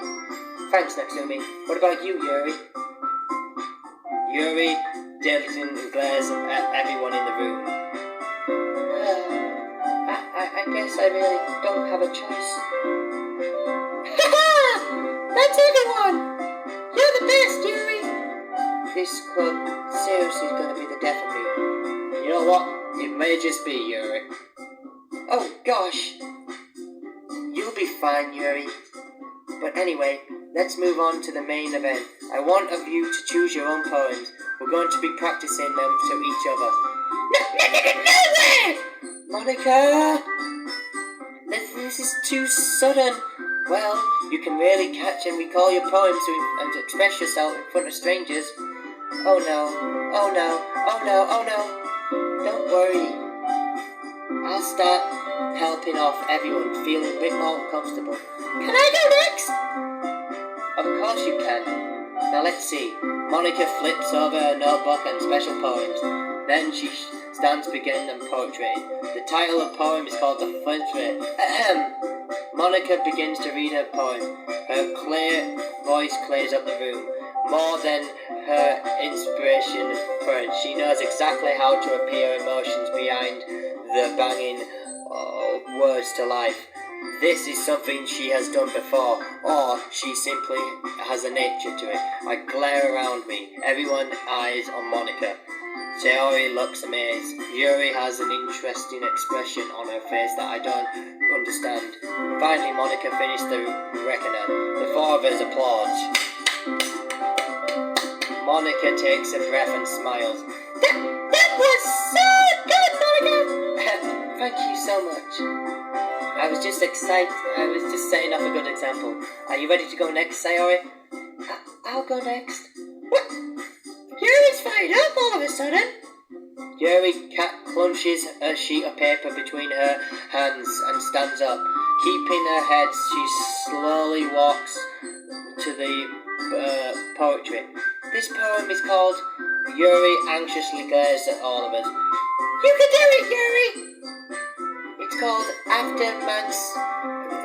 Thanks, Natsumi. What about you, Yuri? Yuri delves in and glares at everyone in the room. I guess I really don't have a choice. That's everyone! You're the best, Yuri! This club seriously is going to be the death of me. You know what? It may just be, Yuri. Oh, gosh. You'll be fine, Yuri. But anyway, let's move on to the main event. I want of you to choose your own poems. We're going to be practicing them to each other. No way! Monica! This is too sudden. Well, you can really catch and recall your poems and express yourself in front of strangers. Oh no, oh no, oh no, oh no. Don't worry. I'll start helping off everyone, feeling a bit more comfortable. Can I go next? Of course you can. Now let's see. Monica flips over her notebook and special poems. Then she stands beginning and poetry. The title of the poem is called The Flirt. Monica begins to read her poem. Her clear voice clears up the room. More than her inspiration for it, she knows exactly how to appear emotions behind the banging words to life. This is something she has done before, or she simply has a nature to it. I glare around me. Everyone eyes on Monica. Sayori looks amazed. Yuri has an interesting expression on her face that I don't understand. Finally, Monica finished the reckoner. The four of us applaud. Monica takes a breath and smiles. That was so good, Monica! Thank you so much. I was just excited. I was just setting up a good example. Are you ready to go next, Sayori? I'll go next. What? Yuri's fired up all of a sudden. Yuri clenches a sheet of paper between her hands and stands up. Keeping her head, she slowly walks to the poetry. This poem is called Yuri anxiously glares at all of us. You can do it, Yuri! It's called After Man's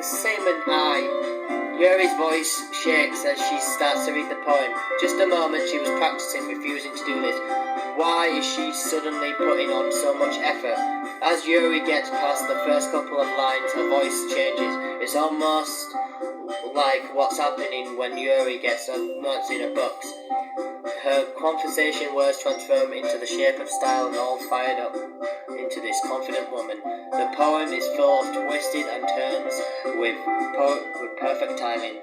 Salmon Eye. Yuri's voice shakes as she starts to read the poem. Just a moment she was practicing, refusing to do this. Why is she suddenly putting on so much effort? As Yuri gets past the first couple of lines, her voice changes. It's almost like what's happening when Yuri gets notes in her books. Her conversation words transform into the shape of style and all fired up into this confident woman. The poem is full of twisted and turns with perfect timing.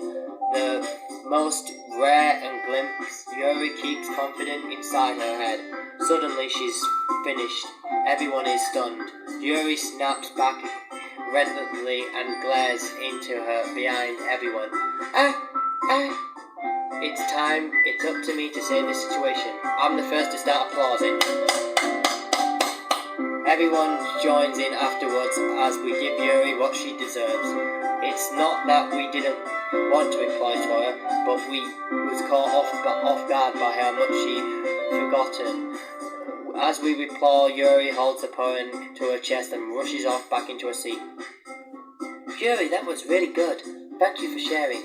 The most rare and glimpse. Yuri keeps confident inside her head. Suddenly she's finished. Everyone is stunned. Yuri snaps back reluctantly and glares into her behind everyone. It's time. It's up to me to save this situation. I'm the first to start applauding. Everyone joins in afterwards as we give Yuri what she deserves. It's not that we didn't want to applaud for her, but we was caught off guard by how much she forgotten. As we applaud, Yuri holds the poem to her chest and rushes off back into her seat. Yuri, that was really good. Thank you for sharing.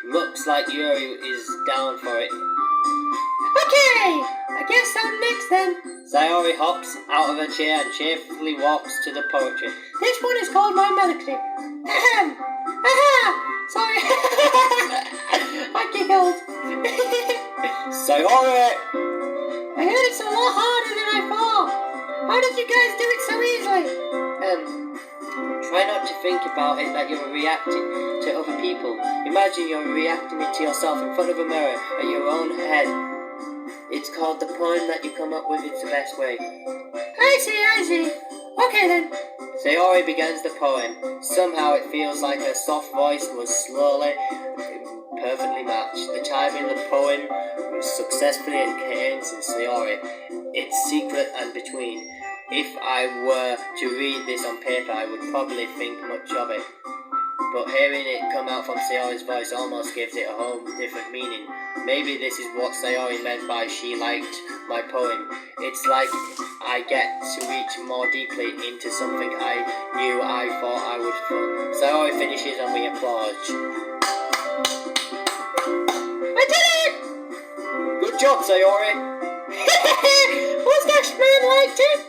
Looks like Yuri is down for it. Okay, I guess I'm next then. Sayori hops out of her chair and cheerfully walks to the poetry. This one is called My Melody. Ahem. Aha! Sorry. I giggled. Sayori! I heard it's a lot harder than I thought. How did you guys do it so easily? Try not to think about it that you're reacting to other people. Imagine you're reacting it to yourself in front of a mirror at your own head. It's called the poem that you come up with. It's the best way. I see. Okay then. Sayori begins the poem. Somehow it feels like her soft voice was slowly, perfectly matched. The timing of the poem was successfully enhanced in Sayori. It's secret and between. If I were to read this on paper, I would probably think much of it. But hearing it come out from Sayori's voice almost gives it a whole different meaning. Maybe this is what Sayori meant by she liked my poem. It's like I get to reach more deeply into something I knew I thought I would. Sayori finishes and we applaud. I did it! Good job, Sayori! Moustache Man liked it!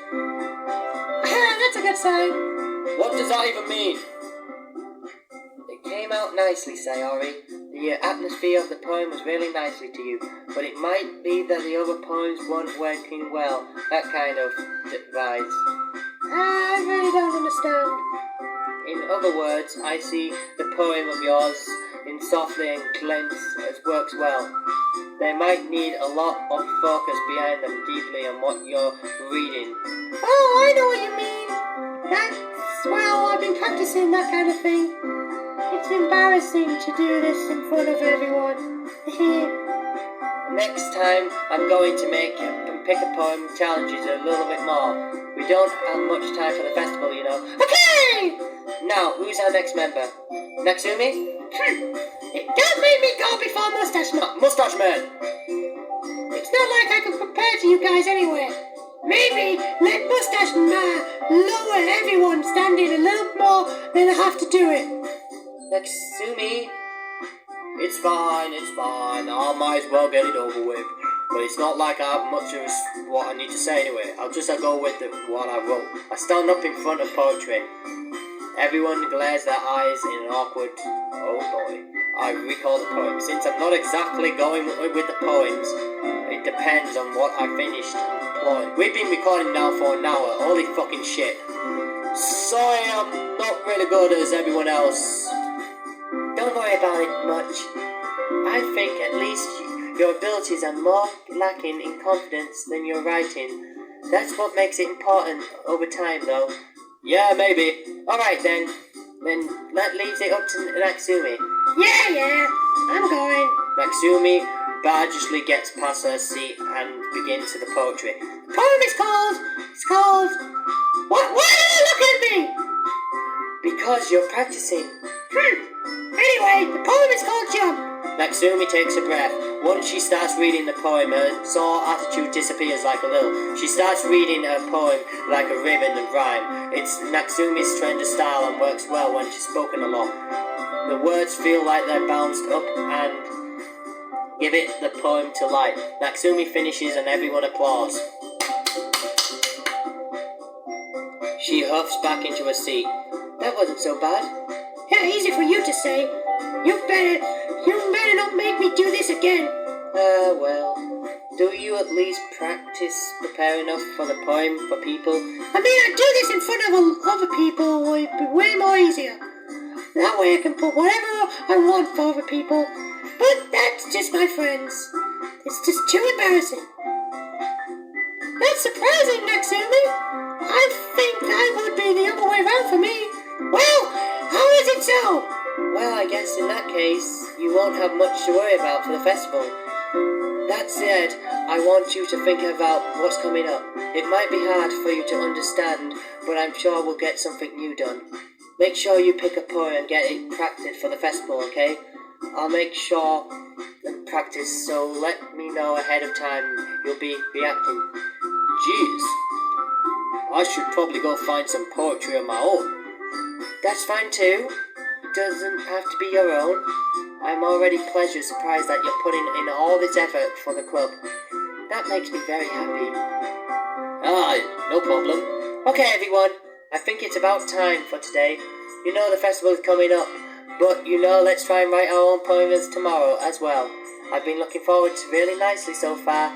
That's a good sign. What does that even mean? It came out nicely, Sayori. The atmosphere of the poem was really nicely to you, but it might be that the other poems weren't working well. That kind of vibes. I really don't understand. In other words, I see the poem of yours in softly and cleanse as works well. They might need a lot of focus behind them deeply on what you're reading. Oh, I know what you mean. Well, I've been practicing that kind of thing. It's embarrassing to do this in front of everyone. Next time, I'm going to pick a poem challenges a little bit more. We don't have much time for the festival, you know. Okay! Now, who's our next member? Natsumi? Don't make me go before Moustache Man. Moustache Man! It's not like I can prepare to you guys anyway. Maybe let Moustache Man lower everyone standing a little more than I have to do it. Natsumi? It's fine. I might as well get it over with. But it's not like I have much of what I need to say anyway. I'll just go with what I wrote. I stand up in front of poetry. Everyone glares their eyes in an awkward, oh boy. I recall the poem. Since I'm not exactly going with the poems, it depends on what I finished employing. We've been recording now for an hour. Holy fucking shit. Sorry, I'm not really good as everyone else. Don't worry about it much. I think at least your abilities are more lacking in confidence than your writing. That's what makes it important over time, though. Yeah, maybe. Alright then. Then that leaves it up to Natsumi. Yeah, I'm going. Natsumi bargeously gets past her seat and begins the poetry. The poem is called... Why do you look at me? Because you're practicing. Anyway, the poem is called Jump. Natsumi takes a breath. Once she starts reading the poem, her sore attitude disappears like a little. She starts reading her poem like a ribbon and rhyme. It's Natsumi's trend of style and works well when she's spoken a lot. The words feel like they're bounced up and give it the poem to life. Natsumi finishes and everyone applauds. She huffs back into her seat. That wasn't so bad. Yeah, easy for you to say. You better not make me do this again. Well, do you at least practice prepare enough for the poem for people? I mean, I do this in front of other people, it'd be way more easier. That way I can put whatever I want for other people. But that's just my friends. It's just too embarrassing. That's surprising, Natsumi. I think that would be the other way around for me. Well, how is it so? Well, I guess in that case, you won't have much to worry about for the festival. That said, I want you to think about what's coming up. It might be hard for you to understand, but I'm sure we'll get something new done. Make sure you pick a poem and get it practiced for the festival, okay? I'll make sure and practice, so let me know ahead of time you'll be reacting. Jeez, I should probably go find some poetry of my own. That's fine too. Doesn't have to be your own. I'm already pleasure surprised that you're putting in all this effort for the club. That makes me very happy. Aye, no problem. Okay, everyone. I think it's about time for today. You know the festival is coming up, but let's try and write our own poems tomorrow as well. I've been looking forward to really nicely so far.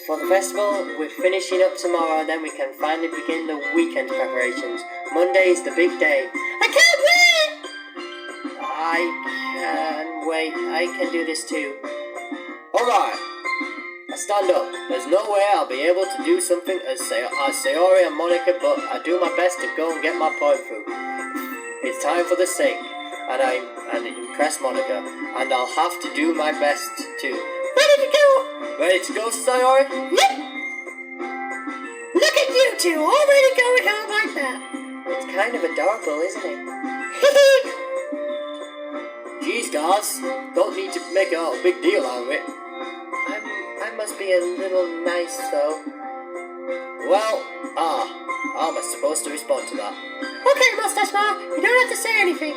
For the festival, we're finishing up tomorrow, and then we can finally begin the weekend preparations. Monday is the big day. I can't wait! I can wait. I can do this too. Alright, I stand up. There's no way I'll be able to do something as Sayori and Monica, but I do my best to go and get my poem through. It's time for the sing, and impress Monica, and I'll have to do my best too. Ready to go? Ready to go, Sayori? Yep! Look at you two, already going out like that. It's kind of adorable, isn't it? Jeez, guys, don't need to make a big deal out of it. I must be a little nice, though. Well, how am I supposed to respond to that? Okay, Moustache Ma, you don't have to say anything.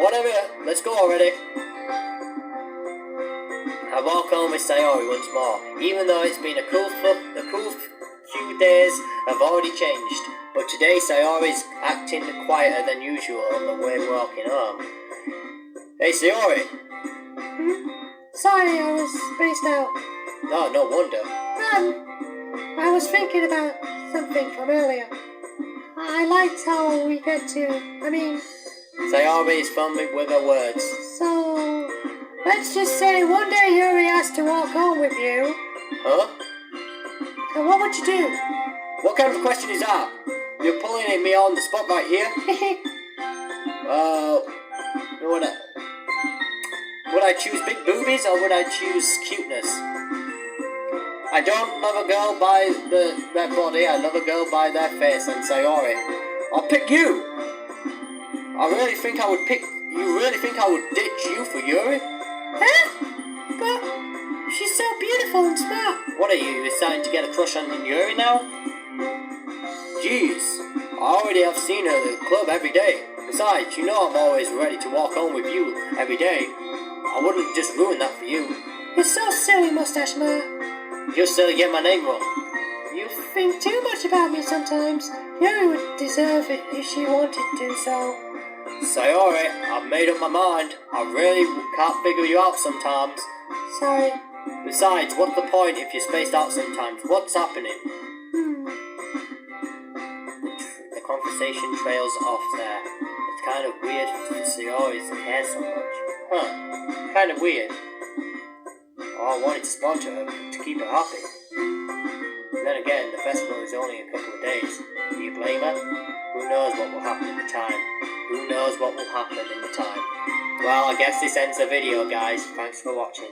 Whatever, let's go already. I walk home with Sayori once more, even though it's been the cool few days have already changed. But today Sayori's acting quieter than usual on the way walking home. Hey Sayori! Sorry, I was spaced out. Oh, no wonder. I was thinking about something from earlier. I liked how we get to, Sayori is fumbling with her words. So, let's just say one day Yuri asked to walk home with you. Huh? And what would you do? What kind of question is that? You're pulling at me on the spot right here? Would I choose big boobies or would I choose cuteness? I don't love a girl by their body, I love a girl by their face, and Sayori, I'll pick you! You really think I would ditch you for Yuri? Huh? But she's so beautiful and smart. What are you starting to get a crush on Yuri now? Jeez, I already have seen her at the club every day. Besides, you know I'm always ready to walk home with you every day. I wouldn't just ruin that for you. You're so silly, Moustache Ma. You're still get my name wrong. You think too much about me sometimes. Yuri would deserve it if she wanted to, so... Sayori, I've made up my mind. I really can't figure you out sometimes. Sorry. Besides, what's the point if you're spaced out sometimes? What's happening? The conversation trails off there. It's kind of weird for Sayori to care so much. Huh. Kind of weird. Oh, I wanted to sponsor her to keep her happy. And then again, the festival is only a couple of days. Do you blame her? Who knows what will happen in the time? Who knows what will happen in the time? Well, I guess this ends the video, guys. Thanks for watching.